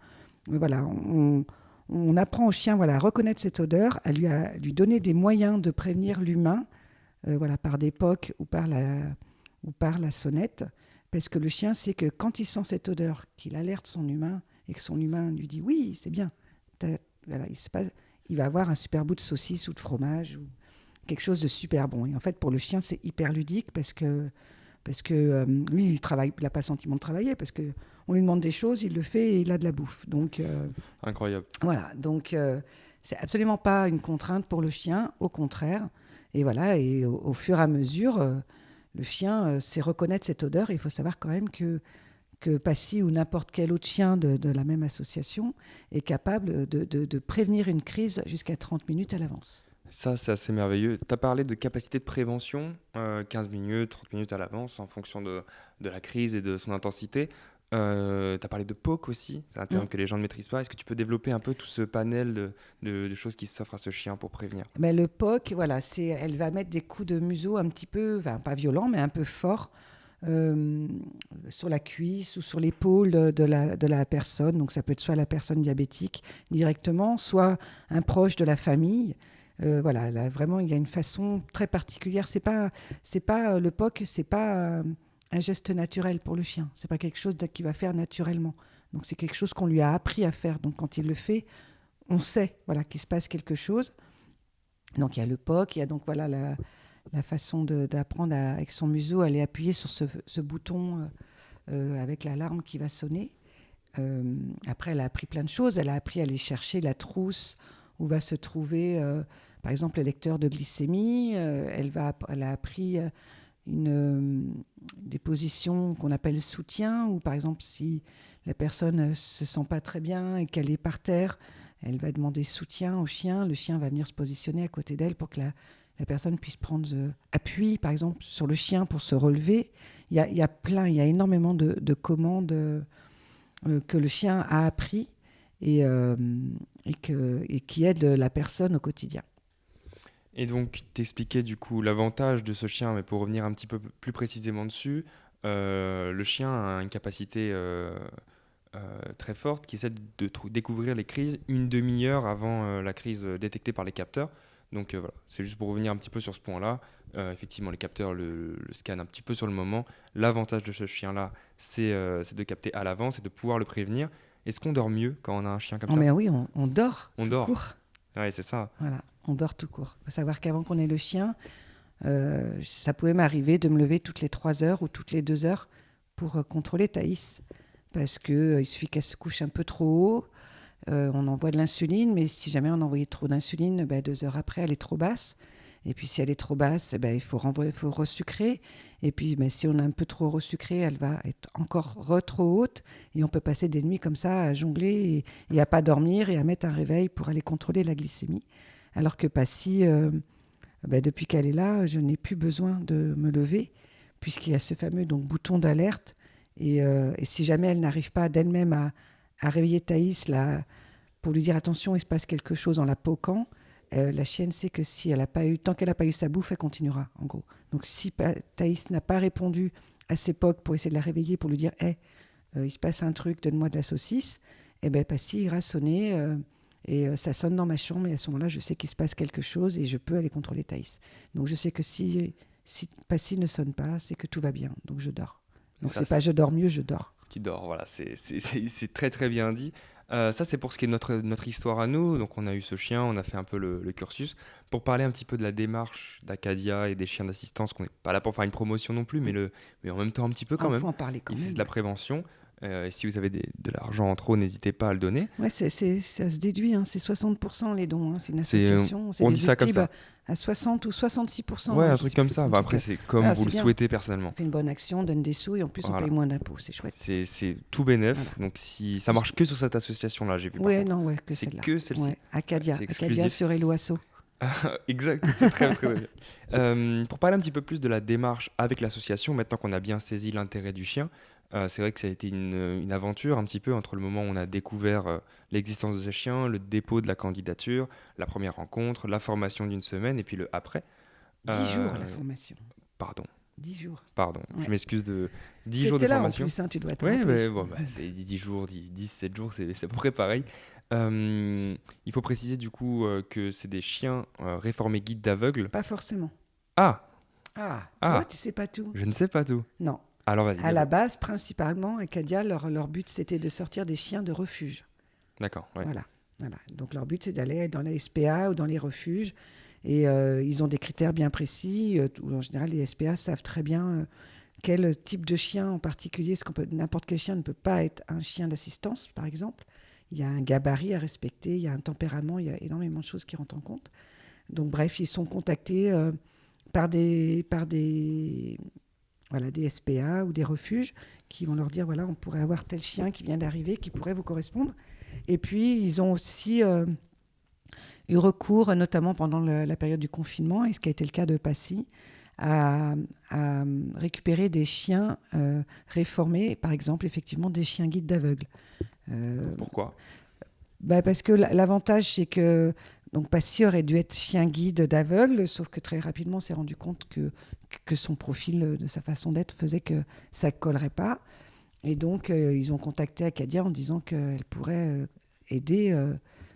Voilà, on apprend au chien à reconnaître cette odeur, à lui donner des moyens de prévenir l'humain, voilà, par des pocs ou par la sonnette. Parce que le chien sait que quand il sent cette odeur, qu'il alerte son humain et que son humain lui dit oui, c'est bien, voilà, il va avoir un super bout de saucisse ou de fromage ou quelque chose de super bon. Et en fait, pour le chien, c'est hyper ludique parce que lui, il n'a pas le sentiment de travailler parce qu'on lui demande des choses, il le fait et il a de la bouffe. Donc, Incroyable. voilà, donc c'est absolument pas une contrainte pour le chien, au contraire. Et voilà, et au fur et à mesure, le chien sait reconnaître cette odeur. Et il faut savoir quand même que Passy ou n'importe quel autre chien de la même association est capable de prévenir une crise jusqu'à 30 minutes à l'avance. Ça, c'est assez merveilleux. Tu as parlé de capacité de prévention, 15 minutes, 30 minutes à l'avance, en fonction de la crise et de son intensité. Tu as parlé de POC aussi, c'est un terme que les gens ne maîtrisent pas. Est-ce que tu peux développer un peu tout ce panel de choses qui s'offrent à ce chien pour prévenir? Mais le POC, voilà, elle va mettre des coups de museau un petit peu, enfin, pas violents, mais un peu forts, sur la cuisse ou sur l'épaule de la personne. Donc ça peut être soit la personne diabétique directement, soit un proche de la famille. Voilà, là, vraiment, il y a une façon très particulière. C'est pas le POC, c'est pas un geste naturel pour le chien. C'est pas quelque chose qu'il va faire naturellement. Donc c'est quelque chose qu'on lui a appris à faire. Donc quand il le fait, on sait, voilà, qu'il se passe quelque chose. Donc il y a le POC, il y a donc voilà la façon d'apprendre avec son museau à aller appuyer sur ce bouton avec l'alarme qui va sonner. Après, elle a appris plein de choses. Elle a appris à aller chercher la trousse où va se trouver, par exemple, le lecteur de glycémie. Elle a appris des positions qu'on appelle soutien, où par exemple, si la personne ne se sent pas très bien et qu'elle est par terre, elle va demander soutien au chien. Le chien va venir se positionner à côté d'elle pour que la personne puisse prendre appui, par exemple, sur le chien pour se relever. Il y a énormément de commandes que le chien a appris et qui aident la personne au quotidien. Et donc, t'expliquais du coup l'avantage de ce chien, mais pour revenir un petit peu plus précisément dessus, le chien a une capacité très forte qui essaie de découvrir les crises une demi-heure avant la crise détectée par les capteurs. Donc voilà, c'est juste pour revenir un petit peu sur ce point-là. Effectivement, les capteurs le scannent un petit peu sur le moment. L'avantage de ce chien-là, c'est de capter à l'avance et de pouvoir le prévenir. Est-ce qu'on dort mieux quand on a un chien comme ça? Mais oui, on dort. On tout dort. Court. Oui, c'est ça. Voilà, on dort tout court. Il faut savoir qu'avant qu'on ait le chien, ça pouvait m'arriver de me lever toutes les 3 heures ou toutes les 2 heures pour contrôler Thaïs. Parce qu'il suffit qu'elle se couche un peu trop haut, on envoie de l'insuline, mais si jamais on envoyait trop d'insuline, 2 heures après, elle est trop basse. Et puis si elle est trop basse, il faut resucrer. Et puis si on a un peu trop resucré, elle va être encore trop haute. Et on peut passer des nuits comme ça à jongler et à pas dormir et à mettre un réveil pour aller contrôler la glycémie. Alors que Passy, depuis qu'elle est là, je n'ai plus besoin de me lever, puisqu'il y a ce fameux bouton d'alerte. Et si jamais elle n'arrive pas d'elle-même à réveiller Thaïs là, pour lui dire attention, il se passe quelque chose en la poquant, la chienne sait que si elle a pas eu, tant qu'elle n'a pas eu sa bouffe, elle continuera, en gros. Donc si Thaïs n'a pas répondu à ses pocs pour essayer de la réveiller, pour lui dire il se passe un truc, donne-moi de la saucisse, Passy ira sonner et ça sonne dans ma chambre et à ce moment-là, je sais qu'il se passe quelque chose et je peux aller contrôler Thaïs. Donc je sais que si Passy ne sonne pas, c'est que tout va bien, donc je dors. Donc ça, c'est pas je dors mieux, je dors. Tu dors, voilà, c'est très très bien dit. Ça, c'est pour ce qui est de notre histoire à nous. Donc, on a eu ce chien, on a fait un peu le cursus. Pour parler un petit peu de la démarche d'Acadia et des chiens d'assistance, qu'on n'est pas là pour faire une promotion non plus, mais en même temps un petit peu quand même. Il faut en parler quand même. C'est de la prévention. Et si vous avez de l'argent en trop, n'hésitez pas à le donner. Ouais, ça se déduit, c'est 60% les dons. C'est une association, on dit ça comme ça. À 60 ou 66%. Ouais, un truc comme ça. Après, c'est comme vous le souhaitez personnellement. On fait une bonne action, on donne des sous et en plus on paye moins d'impôts, c'est chouette. C'est tout bénef. Voilà. Donc si ça marche que sur cette association-là, j'ai vu. Ouais, non, que c'est celle-là. que celle-ci. Ouais. Acadia sur Eloasso. Exact, c'est très très bien. Pour parler un petit peu plus de la démarche avec l'association, maintenant qu'on a bien saisi l'intérêt du chien, c'est vrai que ça a été une aventure un petit peu entre le moment où on a découvert l'existence de ce chien, le dépôt de la candidature, la première rencontre, la formation d'une semaine et puis le après. 10 jours, la Euh, formation. pardon, 10 jours. pardon, je Ouais. m'excuse de 10 Tu jours de étais là en formation. plus, hein, tu dois te Oui, rappeler. mais bon, bah, c'est 10 jours, 10, 7 jours, c'est à peu près pareil. Il faut préciser du coup que c'est des chiens réformés guides d'aveugles. Pas forcément. Ah, Ah, tu vois, ah, tu sais pas tout. je ne sais pas tout. Non. Alors vas-y, À la développe. base, principalement, Acadia, leur but, c'était de sortir des chiens de refuge. D'accord, ouais. Voilà. Voilà. Donc leur but, c'est d'aller dans les SPA ou dans les refuges. Et ils ont des critères bien précis. En général, les SPA savent très bien quel type de chien en particulier. N'importe quel chien ne peut pas être un chien d'assistance, par exemple. Il y a un gabarit à respecter, il y a un tempérament, il y a énormément de choses qui rentrent en compte. Donc bref, ils sont contactés par des SPA ou des refuges qui vont leur dire, voilà, on pourrait avoir tel chien qui vient d'arriver, qui pourrait vous correspondre. Et puis, ils ont aussi eu recours, notamment pendant la période du confinement, et ce qui a été le cas de Passy, à récupérer des chiens réformés, par exemple, effectivement, des chiens guides d'aveugles. Euh, Pourquoi? Parce que l'avantage, c'est que donc Passy aurait dû être chien guide d'aveugle, sauf que très rapidement, on s'est rendu compte que son profil, de sa façon d'être, faisait que ça ne collerait pas. Et donc, ils ont contacté Acadia en disant qu'elle pourrait aider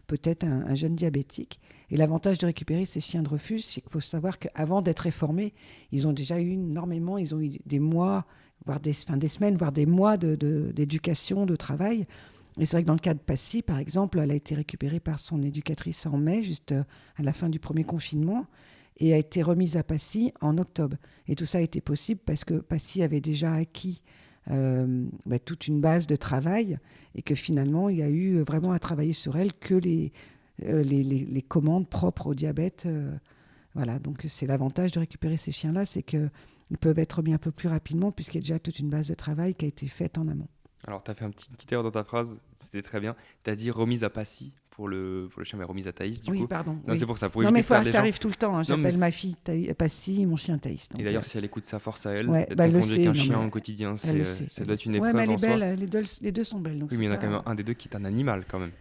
peut-être un jeune diabétique. Et l'avantage de récupérer ces chiens de refuge, c'est qu'il faut savoir qu'avant d'être réformés, ils ont déjà eu énormément, ils ont eu des mois, voire des semaines, voire des mois d'éducation, de travail. Et c'est vrai que dans le cas de Passy, par exemple, elle a été récupérée par son éducatrice en mai, juste à la fin du premier confinement, et a été remise à Passy en octobre. Et tout ça a été possible parce que Passy avait déjà acquis toute une base de travail et que finalement, il y a eu vraiment à travailler sur elle que les commandes propres au diabète. Voilà, donc c'est l'avantage de récupérer ces chiens-là, c'est qu'ils peuvent être mis un peu plus rapidement puisqu'il y a déjà toute une base de travail qui a été faite en amont. Alors, tu as fait un petit erreur dans ta phrase, c'était très bien. Tu as dit remise à Passy pour le chien, mais remise à Thaïs, du Oui, coup. pardon. Non, Oui. c'est pour ça, pour Non, éviter mais de perdre les ça gens. arrive tout le temps. Hein. Non, mais J'appelle ma fille Passy, mon chien Thaïs. et d'ailleurs, si elle écoute ça, force à elle, ouais, d'être elle le confondue avec sait. un Non, chien mais au quotidien, elle le sait. ça Elle doit le être sait. une Ouais, mais épreuve elle en est soi. belle. Les deux sont belles. Donc Oui, mais il y en a pas... quand même un des deux qui est un animal, quand même.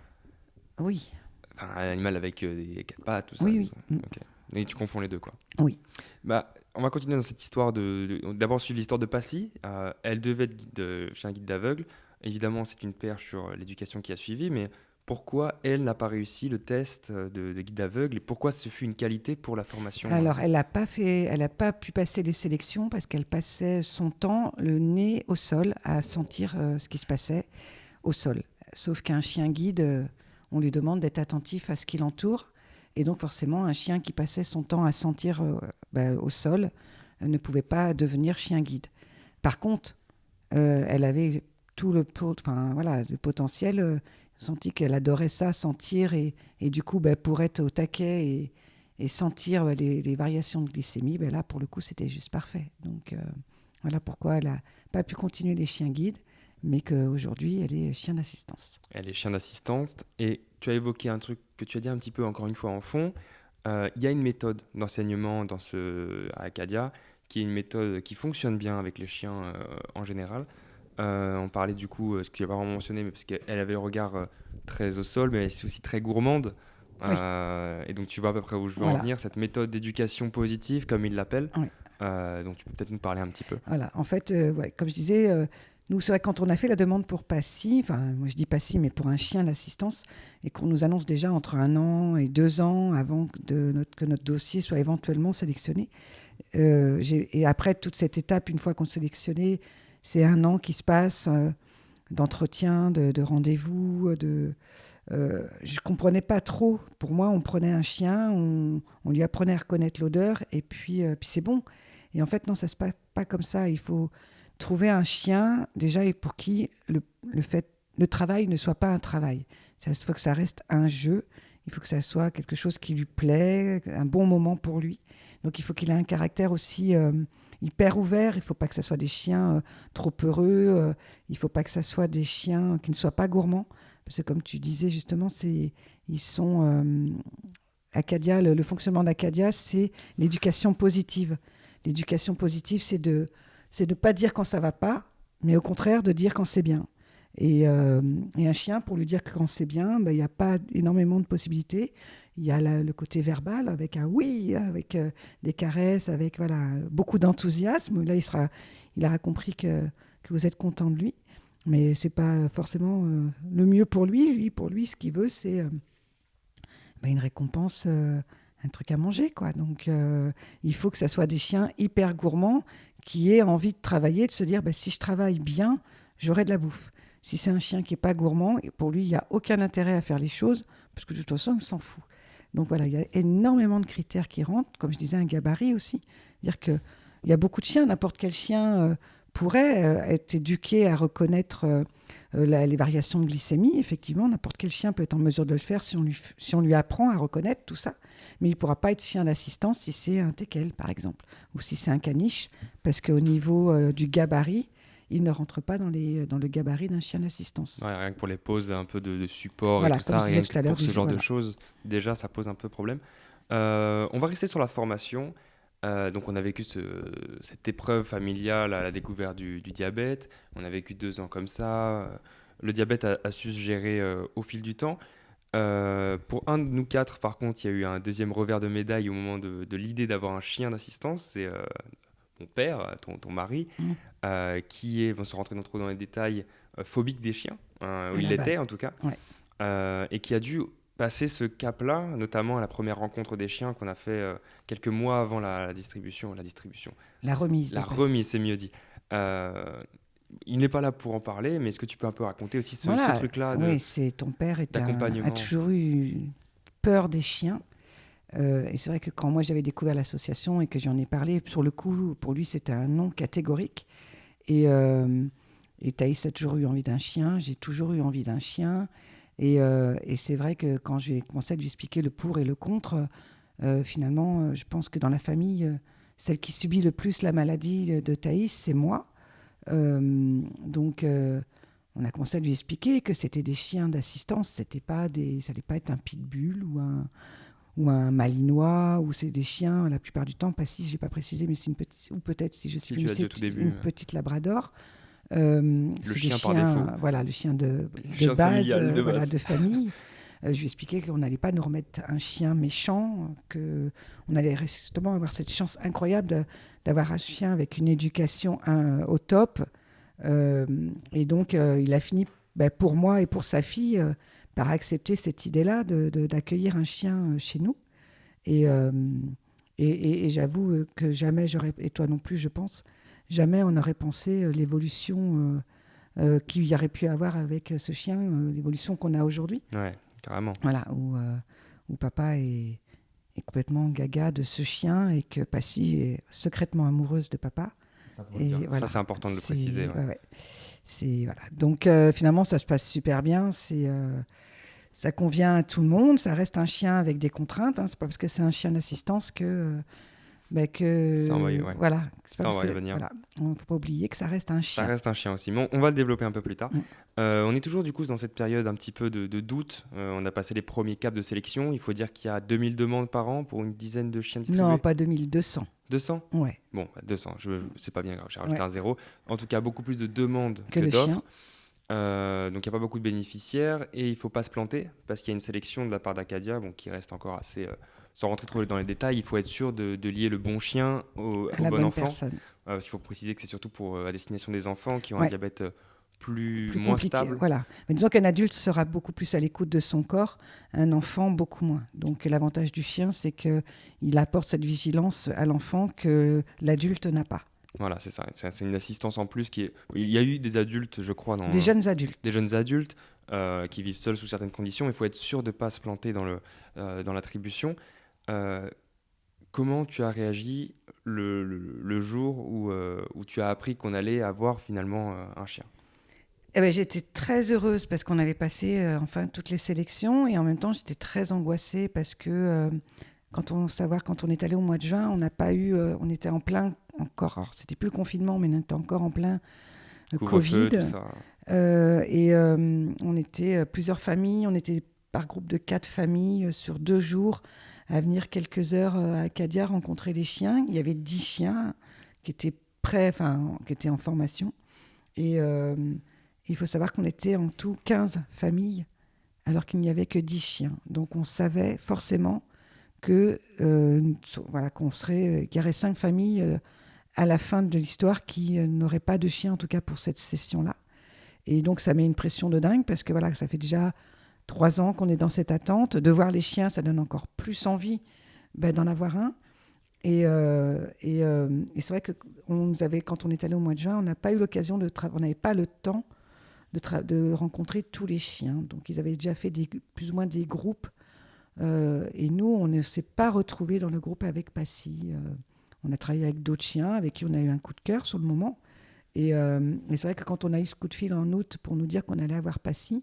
Oui, Enfin, un animal avec des quatre pattes, tout ça. oui, oui. Ok. Et tu confonds les deux, quoi. Oui. Bah, on va continuer dans cette histoire d'abord suivre l'histoire de Passy. Elle devait être chien guide d'aveugle. Évidemment, c'est une perche sur l'éducation qui a suivi, mais pourquoi elle n'a pas réussi le test de guide d'aveugle et pourquoi ce fut une qualité pour la formation Alors, elle n'a pas pu passer les sélections parce qu'elle passait son temps le nez au sol à sentir ce qui se passait au sol. Sauf qu'un chien guide, on lui demande d'être attentif à ce qui l'entoure. Et donc, forcément, un chien qui passait son temps à sentir au sol ne pouvait pas devenir chien guide. Par contre, elle avait tout le potentiel. Senti qu'elle adorait ça, sentir, et du coup, pour être au taquet et sentir les variations de glycémie, là, pour le coup, c'était juste parfait. Donc, voilà pourquoi elle n'a pas pu continuer les chiens guides, mais qu'aujourd'hui, elle est chien d'assistance. Elle est chien d'assistance et tu as évoqué un truc que tu as dit un petit peu encore une fois en fond. Il y a une méthode d'enseignement à Acadia qui est une méthode qui fonctionne bien avec les chiens en général. On parlait du coup, ce que je n'ai pas vraiment mentionné, mais parce qu'elle avait le regard très au sol, mais elle est aussi très gourmande. Oui. Et donc tu vois à peu près où je veux en Voilà. venir, cette méthode d'éducation positive, comme ils l'appellent. Oui. Donc tu peux peut-être nous parler un petit peu. Voilà, en fait, comme je disais, nous, c'est vrai, quand on a fait la demande pour Passy, enfin, moi je dis Passy, mais pour un chien d'assistance, et qu'on nous annonce déjà entre 1 an et 2 ans avant que notre dossier soit éventuellement sélectionné. Et après toute cette étape, une fois qu'on est sélectionné, c'est 1 an qui se passe d'entretien, de rendez-vous, je ne comprenais pas trop. Pour moi, on prenait un chien, on lui apprenait à reconnaître l'odeur, et puis c'est bon. Et en fait, non, ça ne se passe pas comme ça. Il faut trouver un chien, déjà, et pour qui le travail ne soit pas un travail. Il faut que ça reste un jeu, il faut que ça soit quelque chose qui lui plaît, un bon moment pour lui. Donc il faut qu'il ait un caractère aussi hyper ouvert, il ne faut pas que ça soit des chiens trop peureux, il ne faut pas que ça soit des chiens qui ne soient pas gourmands, parce que comme tu disais justement, Acadia, le fonctionnement d'Acadia, c'est l'éducation positive. L'éducation positive, c'est de pas dire quand ça va pas, mais au contraire de dire quand c'est bien. Et un chien, pour lui dire que quand c'est bien, il n'y a pas énormément de possibilités. Il y a le côté verbal avec un oui, avec des caresses, avec voilà, beaucoup d'enthousiasme. Là, il aura compris que vous êtes content de lui. Mais ce n'est pas forcément le mieux pour lui. Pour lui, ce qu'il veut, c'est une récompense, un truc à manger, quoi. Donc, il faut que ça soit des chiens hyper gourmands qui aient envie de travailler, de se dire si je travaille bien, j'aurai de la bouffe. Si c'est un chien qui n'est pas gourmand, pour lui, il n'y a aucun intérêt à faire les choses, parce que de toute façon, il s'en fout. Donc voilà, il y a énormément de critères qui rentrent, comme je disais, un gabarit aussi. C'est-à-dire qu'il y a beaucoup de chiens, n'importe quel chien pourrait être éduqué à reconnaître les variations de glycémie. Effectivement, n'importe quel chien peut être en mesure de le faire si on lui apprend à reconnaître tout ça. Mais il ne pourra pas être chien d'assistance si c'est un teckel, par exemple, ou si c'est un caniche, parce qu'au niveau du gabarit, il ne rentre pas dans le gabarit d'un chien d'assistance. Ouais, rien que pour les poses un peu de support voilà, et tout ça, rien que pour ce genre voilà. de choses, déjà ça pose un peu problème. On va rester sur la formation. Donc on a vécu cette épreuve familiale à la découverte du diabète. On a vécu 2 ans comme ça. Le diabète a su se gérer au fil du temps. Pour un de nous 4, par contre, il y a eu un deuxième revers de médaille au moment de l'idée d'avoir un chien d'assistance. C'est mon père, ton mari, qui est, sans rentrer trop dans les détails, phobique des chiens, où il l'était en tout cas, et qui a dû passer ce cap-là, notamment à la première rencontre des chiens qu'on a fait quelques mois avant la distribution. La remise. La remise, c'est mieux dit. Il n'est pas là pour en parler, mais est-ce que tu peux un peu raconter aussi ce truc-là Oui, ton père a toujours eu peur des chiens. Et c'est vrai que quand moi j'avais découvert l'association et que j'en ai parlé, sur le coup, pour lui, c'était un non catégorique. Et Thaïs a toujours eu envie d'un chien, j'ai toujours eu envie d'un chien. Et c'est vrai que quand j'ai commencé à lui expliquer le pour et le contre, finalement, je pense que dans la famille, celle qui subit le plus la maladie de Thaïs, c'est moi. Donc, on a commencé à lui expliquer que c'était des chiens d'assistance, ça n'allait pas être un pitbull ou un malinois, ou c'est des chiens, la plupart du temps, pas si, je n'ai pas précisé, mais c'est une petite, ou peut-être si je sais plus, une petite labrador. Le chien par défaut. Voilà, le chien de chien base, familial, de famille. Je lui expliquais qu'on n'allait pas nous remettre un chien méchant, qu'on allait justement avoir cette chance incroyable d'avoir un chien avec une éducation au top. Et donc, il a fini, pour moi et pour sa fille, par accepter cette idée-là d'accueillir un chien chez nous. Et j'avoue que jamais j'aurais, et toi non plus, je pense, jamais on n'aurait pensé l'évolution qu'il y aurait pu avoir avec ce chien, l'évolution qu'on a aujourd'hui. Ouais, carrément. Voilà, où papa est complètement gaga de ce chien et que Passy est secrètement amoureuse de papa. Ça, c'est important de le préciser. Ouais. Voilà. Donc, finalement, ça se passe super bien. Ça convient à tout le monde. Ça reste un chien avec des contraintes. Hein. C'est pas parce que c'est un chien d'assistance que ça envoie, voilà, c'est pas ça parce que, voilà, on ne faut pas oublier que ça reste un chien. Ça reste un chien aussi, mais on va le développer un peu plus tard. On est toujours du coup dans cette période un petit peu de doute. On a passé les premiers caps de sélection. Il faut dire qu'il y a 2000 demandes par an pour une dizaine de chiens distribués. Non, pas 2200. 200 ? Ouais. Bon, 200, c'est pas bien grave, j'ai rajouté un zéro. En tout cas, beaucoup plus de demandes que d'offres. Donc il n'y a pas beaucoup de bénéficiaires et il ne faut pas se planter parce qu'il y a une sélection de la part d'Acadia qui reste encore assez... sans rentrer trop dans les détails, il faut être sûr de lier le bon chien au bon enfant. Parce qu'il faut préciser que c'est surtout pour la destination des enfants qui ont un diabète moins compliqué, stable. Voilà. Mais disons qu'un adulte sera beaucoup plus à l'écoute de son corps, un enfant beaucoup moins. Donc l'avantage du chien, c'est qu'il apporte cette vigilance à l'enfant que l'adulte n'a pas. Voilà, c'est ça. C'est une assistance en plus qui est... Il y a eu des adultes, je crois, des jeunes adultes. Des jeunes adultes qui vivent seuls sous certaines conditions. Il faut être sûr de ne pas se planter dans l'attribution. Comment tu as réagi le jour où tu as appris qu'on allait avoir finalement un chien ? J'étais très heureuse parce qu'on avait passé enfin toutes les sélections et en même temps j'étais très angoissée parce que quand on est allé au mois de juin, on n'a pas eu, on était en plein encore, alors c'était plus le confinement mais on était encore en plein Covid. Tout ça. Et on était plusieurs familles, on n'était par groupe de 4 familles sur 2 jours à venir quelques heures à Acadia rencontrer les chiens. Il y avait 10 chiens qui étaient prêts, qui étaient en formation. Et il faut savoir qu'on était en tout 15 familles, alors qu'il n'y avait que 10 chiens. Donc on savait forcément qu'il y aurait 5 familles à la fin de l'histoire qui n'auraient pas de chiens, en tout cas pour cette session-là. Et donc ça met une pression de dingue, parce que ça fait déjà 3 ans qu'on est dans cette attente. De voir les chiens, ça donne encore plus envie d'en avoir un. Et c'est vrai que quand on est allé au mois de juin, on n'a pas eu l'occasion on n'avait pas le temps de rencontrer tous les chiens. Donc ils avaient déjà fait plus ou moins des groupes. Et nous, on ne s'est pas retrouvés dans le groupe avec Passy. On a travaillé avec d'autres chiens avec qui on a eu un coup de cœur sur le moment. Et c'est vrai que quand on a eu ce coup de fil en août pour nous dire qu'on allait avoir Passy,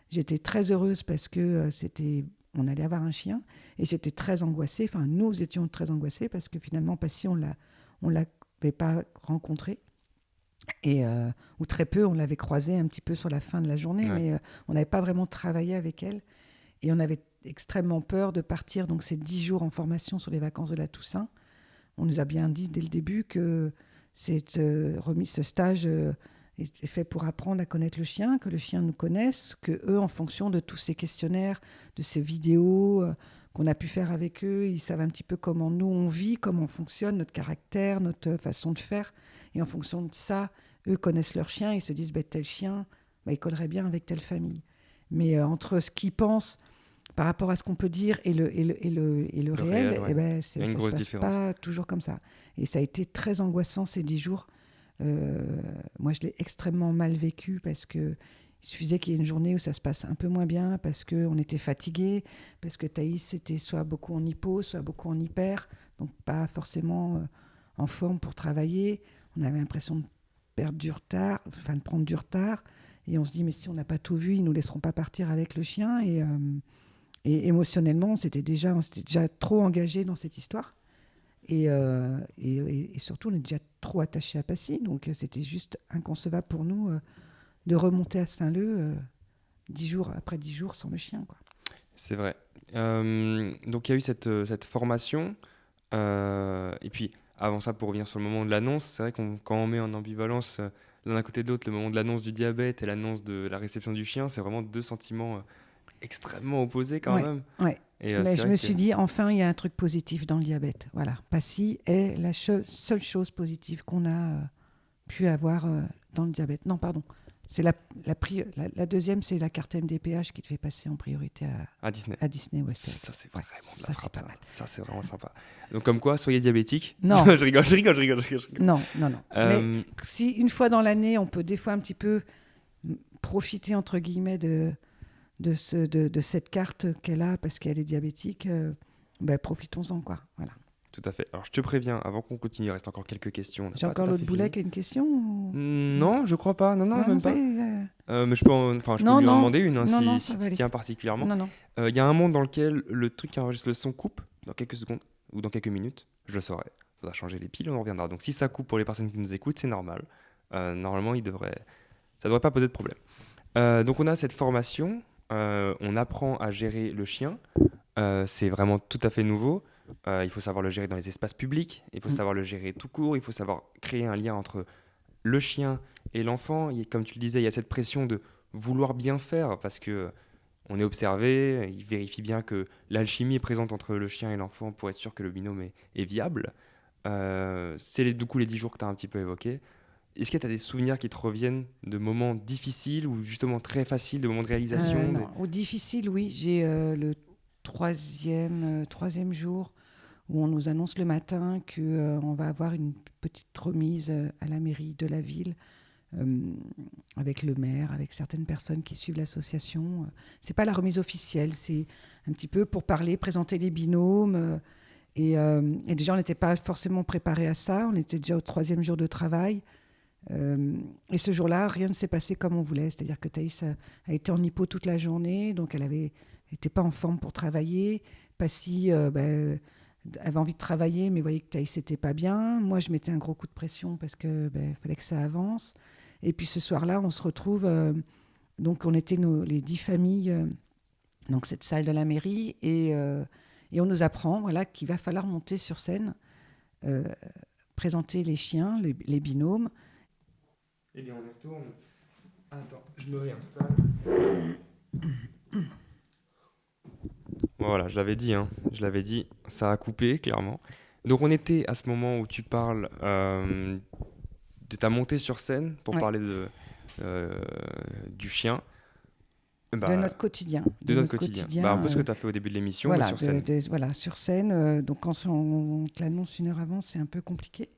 j'étais très heureuse parce que on allait avoir un chien, et j'étais très angoissée. Enfin, nous étions très angoissés parce que finalement, Passy, on l'avait pas rencontré. Ou très peu, on l'avait croisée un petit peu sur la fin de la journée, mais on n'avait pas vraiment travaillé avec elle. Et on avait extrêmement peur de partir, donc ces 10 jours en formation sur les vacances de la Toussaint. On nous a bien dit dès le début que ce stage est fait pour apprendre à connaître le chien, que le chien nous connaisse, que eux, en fonction de tous ces questionnaires, de ces vidéos qu'on a pu faire avec eux, ils savent un petit peu comment nous on vit, comment on fonctionne, notre caractère, notre façon de faire. Et en fonction de ça, eux connaissent leur chien, ils se disent tel chien, il collerait bien avec telle famille. Mais entre ce qu'ils pensent par rapport à ce qu'on peut dire et le réel, ça ne se passe pas toujours comme ça. Et ça a été très angoissant ces 10 jours. Moi, je l'ai extrêmement mal vécu parce qu'il suffisait qu'il y ait une journée où ça se passe un peu moins bien, parce qu'on était fatigué, parce que Thaïs était soit beaucoup en hypo, soit beaucoup en hyper, donc pas forcément en forme pour travailler. On avait l'impression de prendre du retard. Et on se dit, mais si on n'a pas tout vu, ils ne nous laisseront pas partir avec le chien. Et émotionnellement, on s'était déjà trop engagé dans cette histoire. Et surtout, on est déjà trop attaché à Passy. Donc, c'était juste inconcevable pour nous de remonter à Saint-Leu 10 jours après 10 jours sans le chien, quoi. C'est vrai. Donc, il y a eu cette formation. Et puis, avant ça, pour revenir sur le moment de l'annonce, c'est vrai quand on met en ambivalence l'un à côté de l'autre, le moment de l'annonce du diabète et l'annonce de la réception du chien, c'est vraiment 2 sentiments extrêmement opposés quand même. Ouais. Mais je me suis dit, enfin, il y a un truc positif dans le diabète. Voilà. Passy est la seule chose positive qu'on a pu avoir dans le diabète. Non, pardon. C'est la deuxième, c'est la carte MDPH qui te fait passer en priorité à Disney. À Disney, ouais. Ça, c'est vraiment de la ça, frappe, c'est pas mal. Ça, c'est vraiment sympa. Donc, comme quoi, soyez diabétique. Non. je rigole. Non. Mais si une fois dans l'année, on peut des fois un petit peu profiter, entre guillemets, de cette carte qu'elle a parce qu'elle est diabétique, profitons-en, quoi. Voilà. Tout à fait. Alors, je te préviens, avant qu'on continue, il reste encore quelques questions. J'ai encore l'autre boulet qui a une question ou... Non, je crois pas. Non, même pas. Mais je peux lui en demander une si tu tiens particulièrement. Non. Il y a un monde dans lequel le truc qui enregistre le son coupe dans quelques secondes ou dans quelques minutes. Je le saurai. Il faudra changer les piles, on reviendra. Donc, si ça coupe pour les personnes qui nous écoutent, c'est normal. Normalement, ça devrait pas poser de problème. Donc, on a cette formation. On apprend à gérer le chien. C'est vraiment tout à fait nouveau. Il faut savoir le gérer dans les espaces publics, il faut savoir le gérer tout court, il faut savoir créer un lien entre le chien et l'enfant. Et comme tu le disais, il y a cette pression de vouloir bien faire parce qu'on est observé, il vérifie bien que l'alchimie est présente entre le chien et l'enfant pour être sûr que le binôme est viable. C'est du coup les 10 jours que tu as un petit peu évoqués. Est-ce que tu as des souvenirs qui te reviennent de moments difficiles ou justement très faciles, de moments de réalisation Non. Ou difficiles, oui. J'ai le troisième jour où on nous annonce le matin qu'on va avoir une petite remise à la mairie de la ville avec le maire, avec certaines personnes qui suivent l'association. C'est pas la remise officielle, c'est un petit peu pour parler, présenter les binômes. Et déjà, on n'était pas forcément préparé à ça. On était déjà au 3e jour de travail. Et ce jour-là, rien ne s'est passé comme on voulait. C'est-à-dire que Thaïs a été en hypo toute la journée, donc elle n'était pas en forme pour travailler. Passy avait envie de travailler, mais voyait que Thaïs n'était pas bien. Moi, je mettais un gros coup de pression parce qu'il fallait que ça avance. Et puis ce soir-là, on se retrouve... donc on était les 10 familles donc cette salle de la mairie, et on nous apprend qu'il va falloir monter sur scène, présenter les chiens, les binômes. Eh bien, on y retourne. Attends, je me réinstalle. Voilà, je l'avais dit, ça a coupé, clairement. Donc, on était à ce moment où tu parles de ta montée sur scène pour parler du chien. De notre quotidien. De notre quotidien. Un peu ce que tu as fait au début de l'émission, voilà, mais sur scène. Sur scène. Donc, quand on te l'annonce une heure avant, c'est un peu compliqué.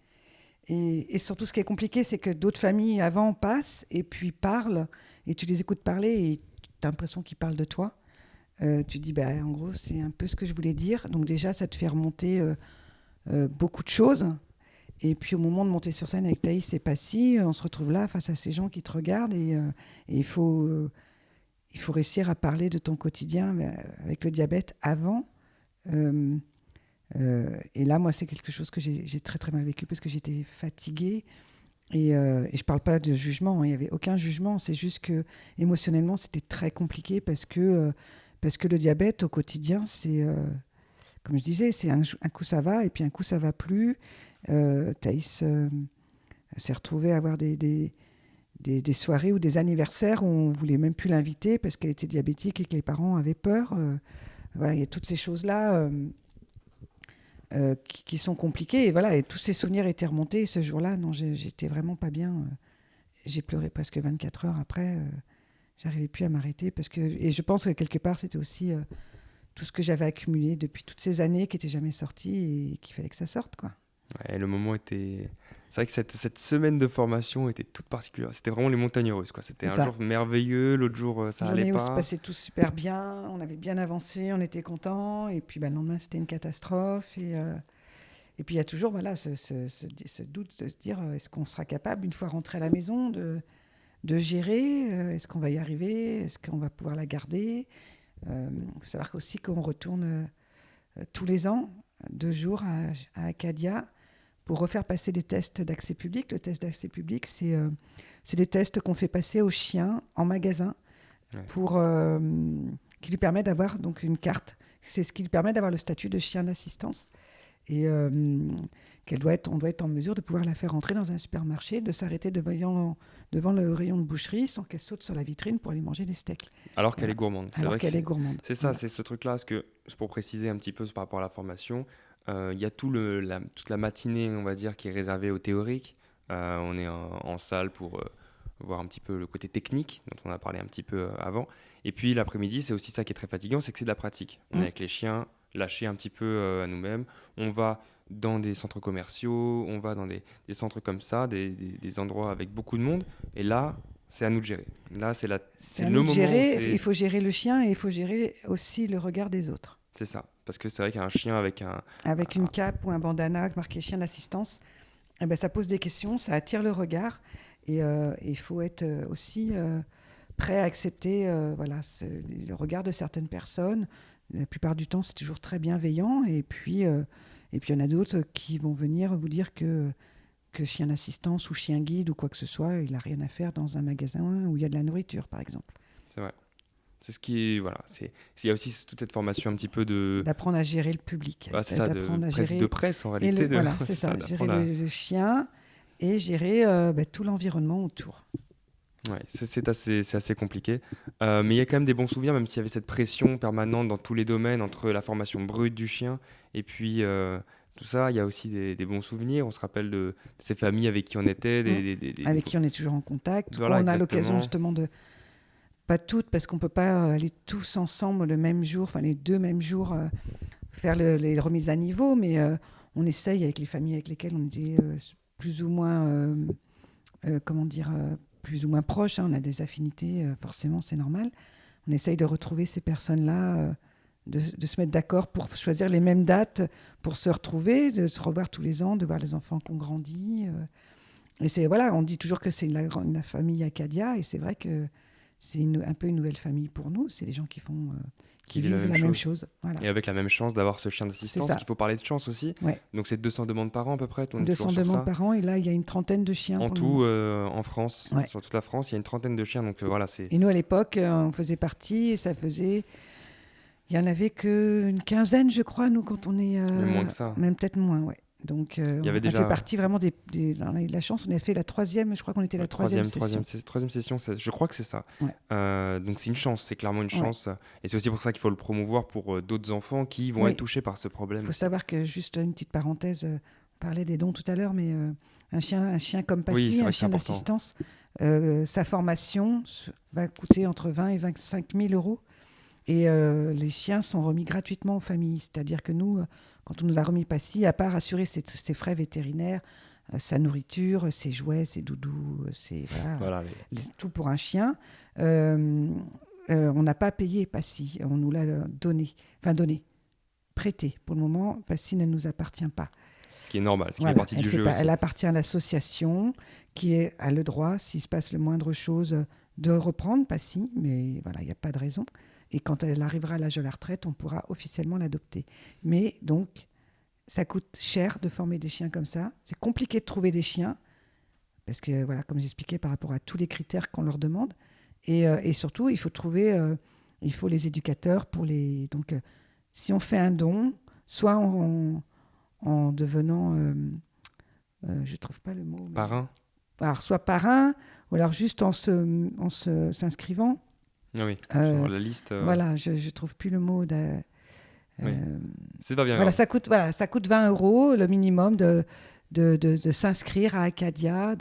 Et surtout, ce qui est compliqué, c'est que d'autres familles avant passent et puis parlent, et tu les écoutes parler et tu as l'impression qu'ils parlent de toi. Tu dis, en gros, c'est un peu ce que je voulais dire. Donc déjà, ça te fait remonter beaucoup de choses. Et puis au moment de monter sur scène avec Thaïs et Passy, on se retrouve là face à ces gens qui te regardent, et il faut réussir à parler de ton quotidien avec le diabète avant. Et là, moi, c'est quelque chose que j'ai très très mal vécu parce que j'étais fatiguée. Et je parle pas de jugement, il n'y avait aucun jugement. C'est juste que émotionnellement, c'était très compliqué parce que le diabète au quotidien, c'est, comme je disais, c'est un coup ça va et puis un coup ça va plus. Thaïs s'est retrouvée à avoir des soirées ou des anniversaires où on ne voulait même plus l'inviter parce qu'elle était diabétique et que les parents avaient peur. Voilà, il y a toutes ces choses-là qui sont compliquées. Et tous ces souvenirs étaient remontés. Et ce jour-là, non, j'étais vraiment pas bien. J'ai pleuré presque 24 heures après. J'arrivais plus à m'arrêter. Et je pense que quelque part, c'était aussi tout ce que j'avais accumulé depuis toutes ces années qui n'étaient jamais sorti et qu'il fallait que ça sorte, quoi. Ouais, le moment était... C'est vrai que cette semaine de formation était toute particulière. C'était vraiment les montagnes russes, quoi. C'était un jour merveilleux, l'autre jour, ça allait pas. On se passait tout super bien, on avait bien avancé, on était contents. Et puis le lendemain, c'était une catastrophe. Et puis il y a toujours ce doute de se dire, est-ce qu'on sera capable, une fois rentré à la maison, de gérer, est-ce qu'on va y arriver, est-ce qu'on va pouvoir la garder. Il faut savoir aussi qu'on retourne tous les ans, 2 jours à Acadia, pour refaire passer des tests d'accès public. Le test d'accès public, c'est des tests qu'on fait passer aux chiens en magasin qui lui permet d'avoir donc une carte. C'est ce qui lui permet d'avoir le statut de chien d'assistance. Et on doit être en mesure de pouvoir la faire entrer dans un supermarché, de s'arrêter devant le rayon de boucherie sans qu'elle saute sur la vitrine pour aller manger des steaks. Alors qu'elle est gourmande. Est gourmande. C'est ça, c'est ce truc-là. Parce que, pour préciser un petit peu par rapport à la formation, il y a toute la matinée, on va dire, qui est réservée au théorique. On est en salle pour voir un petit peu le côté technique, dont on a parlé un petit peu avant. Et puis l'après-midi, c'est aussi ça qui est très fatigant, c'est que c'est de la pratique. On est avec les chiens, lâchés un petit peu à nous-mêmes. On va dans des centres commerciaux, on va dans des centres comme ça, des endroits avec beaucoup de monde. Et là, c'est à nous de gérer. Là, c'est le moment. Il faut gérer le chien et il faut gérer aussi le regard des autres. C'est ça. Parce que c'est vrai qu'un chien avec une cape ou un bandana marqué chien d'assistance, ça pose des questions, ça attire le regard. Et il faut être aussi prêt à accepter le regard de certaines personnes. La plupart du temps, c'est toujours très bienveillant. Et puis, il y en a d'autres qui vont venir vous dire que chien d'assistance ou chien guide ou quoi que ce soit, il n'a rien à faire dans un magasin où il y a de la nourriture, par exemple. C'est vrai. C'est ce qui est, voilà. Il y a aussi toute cette formation un petit peu d'apprendre à gérer le public. C'est ça, de presse en réalité. Voilà, c'est ça. Gérer le chien et gérer tout l'environnement autour. Ouais, c'est assez compliqué. Mais il y a quand même des bons souvenirs, même s'il y avait cette pression permanente dans tous les domaines, entre la formation brute du chien et puis tout ça. Il y a aussi des bons souvenirs. On se rappelle de ces familles avec qui on était. Avec qui on est toujours en contact. Voilà, on a l'occasion justement de... Pas toutes, parce qu'on ne peut pas aller tous ensemble le même jour, enfin les 2 mêmes jours, faire les remises à niveau, mais on essaye avec les familles avec lesquelles on était plus ou moins, plus ou moins proches, on a des affinités, forcément c'est normal. On essaye de retrouver ces personnes-là, de se mettre d'accord pour choisir les mêmes dates, pour se retrouver, de se revoir tous les ans, de voir les enfants qui ont grandi. Et on dit toujours que c'est la famille Acadia, et c'est vrai que c'est un peu une nouvelle famille pour nous. C'est des gens qui vivent la même chose. Voilà. Et avec la même chance d'avoir ce chien d'assistance. Il faut parler de chance aussi. Ouais. Donc c'est 200 demandes par an à peu près. 200 demandes par an. Et là, il y a une trentaine de chiens. En tout, en France, sur toute la France, il y a une trentaine de chiens. Donc, voilà, et nous, à l'époque, on faisait partie. Et ça faisait Il y en avait qu'une quinzaine, je crois, nous, quand on est... Même moins que ça. Même peut-être moins, ouais. Donc, Il y avait on a déjà fait partie vraiment on a eu de la chance, on a fait la troisième, je crois qu'on était la troisième session. troisième session, je crois que c'est ça. Ouais. Donc c'est une chance, c'est clairement une Ouais. chance. Et c'est aussi pour ça qu'il faut le promouvoir pour d'autres enfants qui vont Oui. être touchés par ce Il problème. faut savoir que, juste une petite parenthèse, on parlait des dons tout à l'heure, mais un chien comme Passy, Oui, c'est vrai un que c'est chien important. d'assistance, sa formation va coûter entre 20 et 25 000 euros. Et les chiens sont remis gratuitement aux familles. C'est-à-dire que nous, quand on nous a remis Passy, à part assurer ses frais vétérinaires, sa nourriture, ses jouets, ses doudous, Voilà, tout pour un chien, on n'a pas payé Passy. On nous l'a donné, prêté. Pour le moment, Passy ne nous appartient pas. ce qui est normal, ce qui Voilà, fait partie du jeu aussi. Elle appartient à l'association qui a le droit, s'il se passe le moindre chose, de reprendre Passy, mais voilà, il n'y a pas de raison. Et quand elle arrivera à l'âge de la retraite, on pourra officiellement l'adopter. Mais donc, ça coûte cher de former des chiens comme ça. C'est compliqué de trouver des chiens, parce que, voilà, comme j'expliquais, par rapport à tous les critères qu'on leur demande. Et surtout, il faut les éducateurs pour les... Donc, si on fait un don, soit en devenant... je ne trouve pas le mot. Parrain. Alors, soit parrain, ou alors juste en s'inscrivant. Ah oui, sur la liste. Voilà, je ne trouve plus le mot. Oui. C'est pas bien voilà, grave. ça coûte 20 euros le minimum de s'inscrire à Acadia.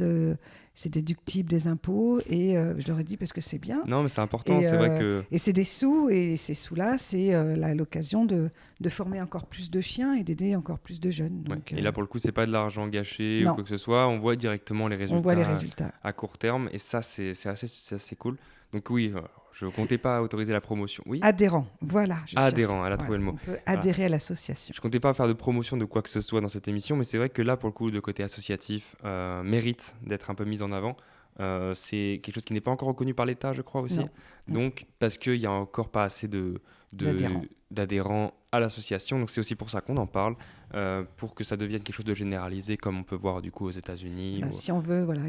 C'est déductible des impôts. Et je leur ai dit parce que c'est bien. Non, mais c'est important, c'est vrai que... Et c'est des sous, et ces sous-là, c'est l'occasion de former encore plus de chiens et d'aider encore plus de jeunes. Donc, Et là, pour le coup, c'est pas de l'argent gâché non. ou quoi que ce soit. On voit directement les résultats, On voit les résultats. à court terme. Et ça, c'est assez cool. Donc oui, je ne comptais pas autoriser la promotion. Oui. Adhérent, voilà. Adhérent, elle a trouvé le mot. On peut adhérer à l'association. Je comptais pas faire de promotion de quoi que ce soit dans cette émission, mais c'est vrai que là, pour le coup, le côté associatif mérite d'être un peu mis en avant. C'est quelque chose qui n'est pas encore reconnu par l'État, je crois aussi. Non. Donc, parce qu'il n'y a encore pas assez d'adhérents à l'association. Donc, c'est aussi pour ça qu'on en parle, pour que ça devienne quelque chose de généralisé, comme on peut voir du coup aux États-Unis. Si on veut, voilà,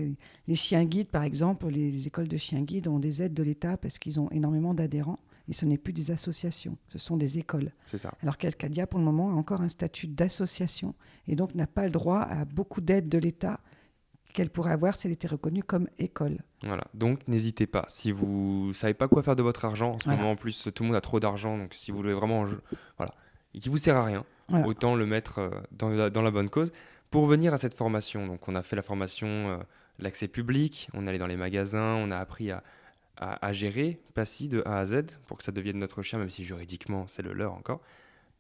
les chiens guides, par exemple, les écoles de chiens guides ont des aides de l'État parce qu'ils ont énormément d'adhérents. Et ce n'est plus des associations, ce sont des écoles. C'est ça. Alors qu'Acadia, pour le moment, a encore un statut d'association et donc n'a pas le droit à beaucoup d'aides de l'État qu'elle pourrait avoir si elle était reconnue comme école. Voilà, donc n'hésitez pas. Si vous ne savez pas quoi faire de votre argent, en ce moment en plus tout le monde a trop d'argent, donc si vous voulez vraiment et qui vous sert à rien, autant le mettre dans la bonne cause. Pour venir à cette formation, donc on a fait la formation l'accès public, on allait dans les magasins, on a appris à gérer Passy de A à Z pour que ça devienne notre chien, même si juridiquement c'est le leur encore.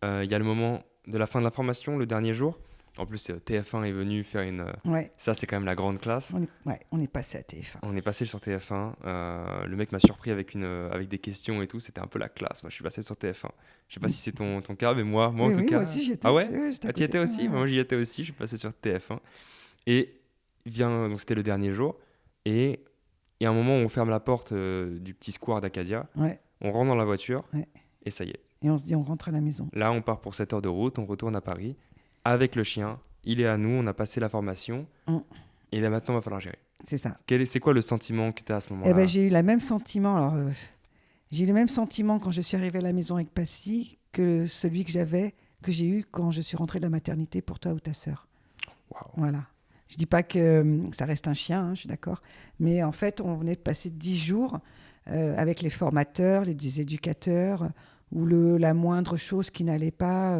Il y a le moment de la fin de la formation, le dernier jour. En plus, TF1 est venu faire une... Ça, c'est quand même la grande classe. On est passé à TF1. On est passé sur TF1. Le mec m'a surpris avec des questions et tout. C'était un peu la classe. Moi, je suis passé sur TF1. Je sais pas si c'est ton cas, mais moi en tout cas... Moi aussi, j'y étais. Ah ouais, tu y étais aussi? Moi, j'y étais aussi. Je suis passé sur TF1. Et donc c'était le dernier jour. Et il y a un moment où on ferme la porte du petit square d'Acadia. On rentre dans la voiture. Et ça y est. Et on se dit, on rentre à la maison. Là, on part pour 7 heures de route. On retourne à Paris. Avec le chien, il est à nous, on a passé la formation, et là maintenant il va falloir gérer. C'est ça. C'est quoi le sentiment que tu as à ce moment-là? J'ai eu le même sentiment. Alors, j'ai eu le même sentiment quand je suis arrivée à la maison avec Passy que celui que j'ai eu quand je suis rentrée de la maternité pour toi ou ta sœur. Wow. Voilà. Je dis pas que ça reste un chien, je suis d'accord, mais en fait, on venait de passer 10 jours avec les formateurs, les éducateurs, où la moindre chose qui n'allait pas...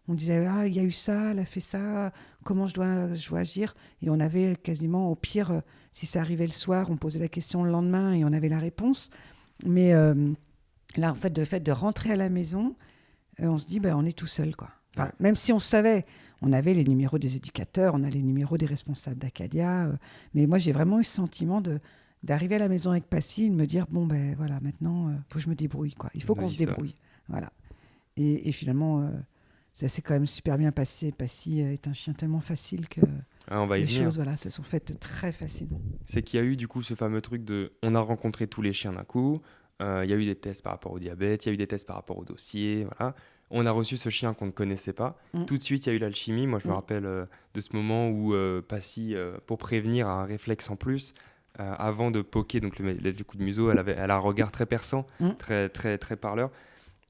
on disait, il y a eu ça, elle a fait ça, comment je dois agir? Et on avait quasiment, au pire, si ça arrivait le soir, on posait la question le lendemain et on avait la réponse. Mais là, en fait, le fait de rentrer à la maison, on se dit, on est tout seul, quoi. Enfin, même si on savait, on avait les numéros des éducateurs, on a les numéros des responsables d'Acadia. Mais moi, j'ai vraiment eu ce sentiment d'arriver à la maison avec Passy et de me dire, voilà, maintenant, il faut que je me débrouille, quoi. Il faut qu'on se débrouille. Voilà. Et finalement... ça s'est quand même super bien passé. Passy est un chien tellement facile que les choses se sont faites très facilement. C'est qu'il y a eu du coup ce fameux truc on a rencontré tous les chiens d'un coup, il y a eu des tests par rapport au diabète, il y a eu des tests par rapport au dossier, voilà. On a reçu ce chien qu'on ne connaissait pas. Tout de suite, il y a eu l'alchimie. Moi, je me rappelle de ce moment où Passy, pour prévenir, a un réflexe en plus. Avant de poker, donc le coup de museau, elle a un regard très perçant, très, très, très parleur.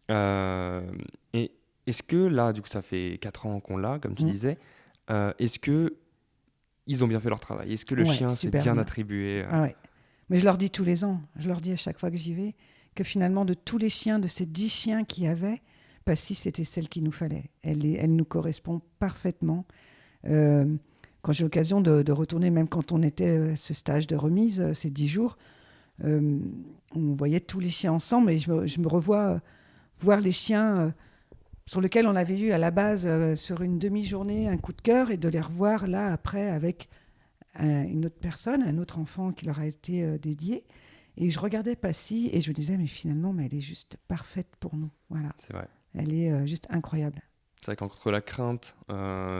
Et est-ce que là, du coup, ça fait 4 ans qu'on l'a, comme tu disais, est-ce que ils ont bien fait leur travail? Est-ce que le Ouais, chien s'est super bien bien. attribué? Ah ouais. Mais je leur dis tous les ans, je leur dis à chaque fois que j'y vais, que finalement, de tous les chiens, de ces 10 chiens qu'il y avait, Passy, c'était celle qu'il nous fallait. Elle nous correspond parfaitement. Euh, Quand j'ai l'occasion de retourner, même quand on était à ce stage de remise, ces 10 jours, euh, on voyait tous les chiens ensemble et je me revois voir les chiens sur lesquels on avait eu à la base, sur une demi-journée, un coup de cœur et de les revoir là après avec une autre personne, un autre enfant qui leur a été dédié. Et je regardais Passy et je me disais, mais finalement, mais elle est juste parfaite pour nous. Voilà. C'est vrai. Elle est juste incroyable. C'est vrai qu'entre la crainte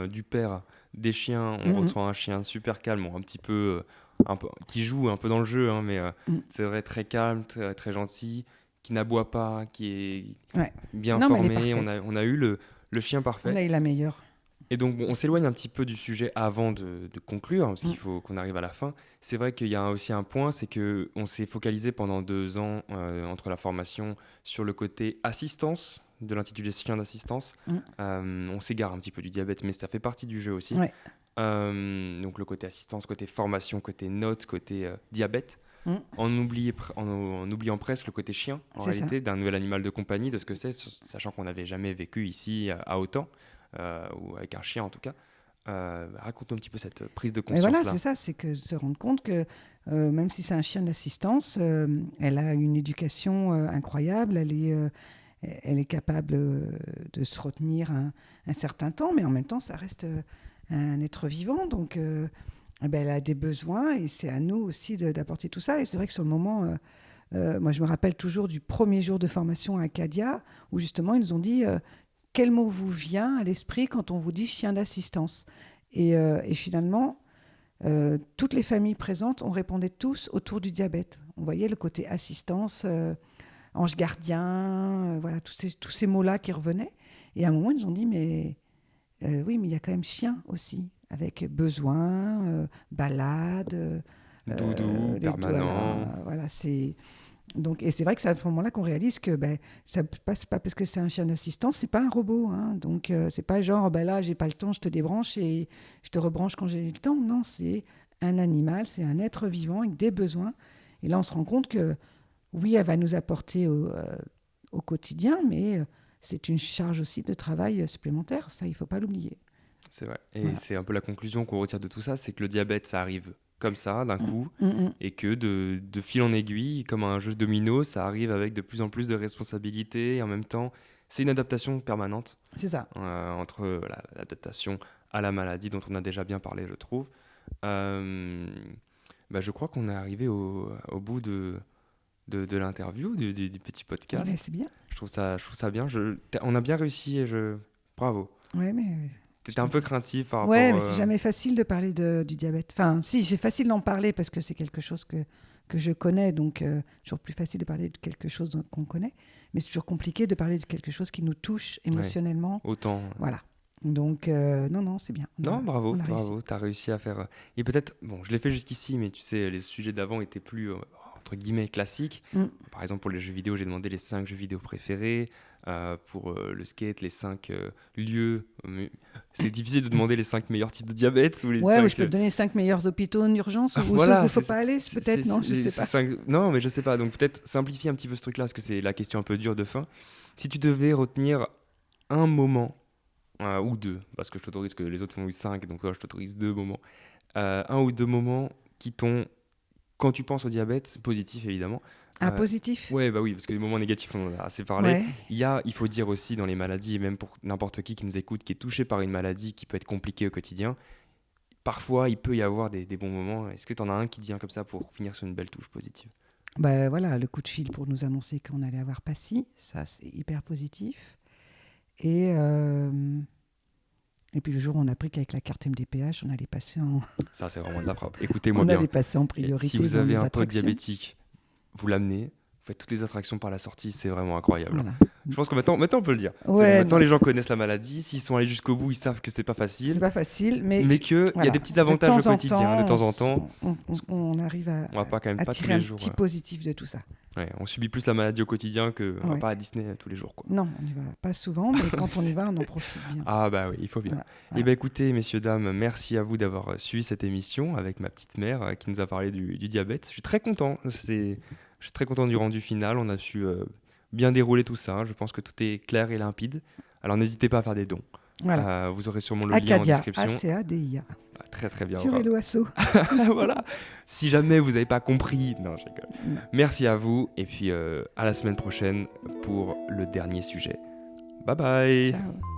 du père des chiens, on Mhm. reçoit un chien super calme, bon, un peu, qui joue un peu dans le jeu, hein, mais Mhm. c'est vrai très calme, très, très gentil, qui n'aboie pas, qui est Ouais. bien Non, mais elle est formé. parfaite. On a eu le chien On parfait. a eu la meilleure. Et donc, bon, on s'éloigne un petit peu du sujet avant de conclure, parce qu'il Mhm. faut qu'on arrive à la fin. C'est vrai qu'il y a aussi un point, c'est qu'on s'est focalisé pendant 2 ans entre la formation sur le côté assistance, de l'intitulé chien d'assistance. Mhm. On s'égare un petit peu du diabète, mais ça fait partie du jeu aussi. Ouais. Donc le côté assistance, côté formation, côté notes, côté diabète. Mhm. En oubliant presque le côté chien, en C'est ça. réalité, d'un nouvel animal de compagnie, de ce que c'est, sachant qu'on n'avait jamais vécu ici à autant, ou avec un chien en tout cas. Raconte-nous un petit peu cette prise de Mais voilà, conscience-là. c'est ça, c'est que se rendre compte que même si c'est un chien d'assistance, elle a une éducation incroyable, elle est capable de se retenir un certain temps, mais en même temps, ça reste un être vivant, donc eh ben, elle a des besoins et c'est à nous aussi d'apporter tout ça. Et c'est vrai que sur le moment, moi je me rappelle toujours du premier jour de formation à Acadia, où justement ils nous ont dit quel mot vous vient à l'esprit quand on vous dit chien d'assistance. Et finalement, toutes les familles présentes, on répondait tous autour du diabète. On voyait le côté assistance, ange gardien, voilà, tous ces mots-là qui revenaient. Et à un moment, ils nous ont dit, mais oui, mais il y a quand même chien aussi, avec besoin, balade, Doudou, permanent. voilà, c'est... Donc, et c'est vrai que c'est à ce moment-là qu'on réalise que ben, ça ne passe pas parce que c'est un chien d'assistance, c'est pas un robot. Hein. Donc, c'est pas genre, ben là, j'ai pas le temps, je te débranche et je te rebranche quand j'ai le temps. Non, c'est un animal, c'est un être vivant avec des besoins. Et là, on se rend compte que oui, elle va nous apporter au quotidien, mais c'est une charge aussi de travail supplémentaire. Ça, il faut pas l'oublier. C'est vrai. Et Voilà. c'est un peu la conclusion qu'on retire de tout ça, c'est que le diabète, ça arrive comme ça, d'un Mm, coup, mm, mm. et que de fil en aiguille, comme un jeu de domino, ça arrive avec de plus en plus de responsabilités, et en même temps, c'est une adaptation permanente C'est ça. entre l'adaptation à la maladie, dont on a déjà bien parlé, je trouve. Euh, je crois qu'on est arrivé au bout de l'interview, du petit Mais podcast. c'est bien. Je trouve ça bien. On a bien réussi et bravo. Ouais, mais T'étais un peu craintif par ouais, rapport. mais c'est jamais facile de parler du diabète. Enfin, si, c'est facile d'en parler parce que c'est quelque chose que je connais, donc toujours plus facile de parler de quelque chose qu'on connaît, mais c'est toujours compliqué de parler de quelque chose qui nous touche Ouais, émotionnellement. autant. Voilà. Donc, non, non, c'est bien. Non, bravo, On a réussi. bravo. T'as réussi à faire. Et peut-être, bon, je l'ai fait jusqu'ici, mais tu sais, les sujets d'avant étaient plus, entre guillemets, classiques. Mm. Par exemple, pour les jeux vidéo, j'ai demandé les 5 jeux vidéo préférés. Pour le skate, les 5 lieux. C'est difficile de demander les 5 meilleurs types de diabète ou les Ouais, ou 5. je peux te donner 5 meilleurs hôpitaux en urgence ou ceux où il Voilà, ne faut pas aller, peut-être, non, je sais pas. Non, mais je sais pas. Donc peut-être simplifier un petit peu ce truc-là, parce que c'est la question un peu dure de fin. Si tu devais retenir un moment, ou deux, parce que je t'autorise que les autres ont eu 5, donc toi je t'autorise 2 moments. Un ou 2 moments qui t'ont, quand tu penses au diabète, positif évidemment. Un euh, positif. ouais, bah oui, parce que les moments négatifs, on en a assez parlé. Ouais. Il faut dire aussi dans les maladies, et même pour n'importe qui nous écoute, qui est touché par une maladie qui peut être compliquée au quotidien, parfois il peut y avoir des bons moments. Est-ce que tu en as un qui te vient comme ça pour finir sur une belle touche positive? Ben voilà, le coup de fil pour nous annoncer qu'on allait avoir Passy, ça c'est hyper positif. Et puis le jour où on a appris qu'avec la carte MDPH, on allait passer Ça, c'est vraiment de la frappe. Écoutez-moi on bien. allait passer en Et priorité si vous dans avez les un pote attractions. diabétique, vous l'amenez, vous faites toutes les attractions par la sortie, c'est vraiment incroyable. Voilà. Je pense que maintenant on peut le dire. C'est Ouais, bon, maintenant non, les gens connaissent la maladie. S'ils sont allés jusqu'au bout, ils savent que c'est pas c'est facile. pas facile, mais Mais qu'il y a voilà, des petits avantages au quotidien. De temps en temps, on arrive on va pas quand même à pas tous tirer les un jours. petit positif de tout ça. Ouais, on subit plus la maladie au quotidien qu'on va Ouais. pas à Disney tous les jours, quoi. Non, on n'y va pas souvent, mais quand on y va, on en profite bien. Ah bah oui, il faut bien. Voilà, Et voilà. ben écoutez, messieurs, dames, merci à vous d'avoir suivi cette émission avec ma petite mère qui nous a parlé du diabète. Je suis très content. Je suis très content du rendu final. On a su bien dérouler tout ça. Je pense que tout est clair et limpide. Alors n'hésitez pas à faire des dons. Voilà. Vous aurez sûrement le lien en Acadia, description. ACADIA, Ah, très très bien. sur Helloasso. Voilà. Si jamais vous n'avez pas compris, non, je rigole. Non. Merci à vous et puis à la semaine prochaine pour le dernier sujet. Bye bye. Ciao.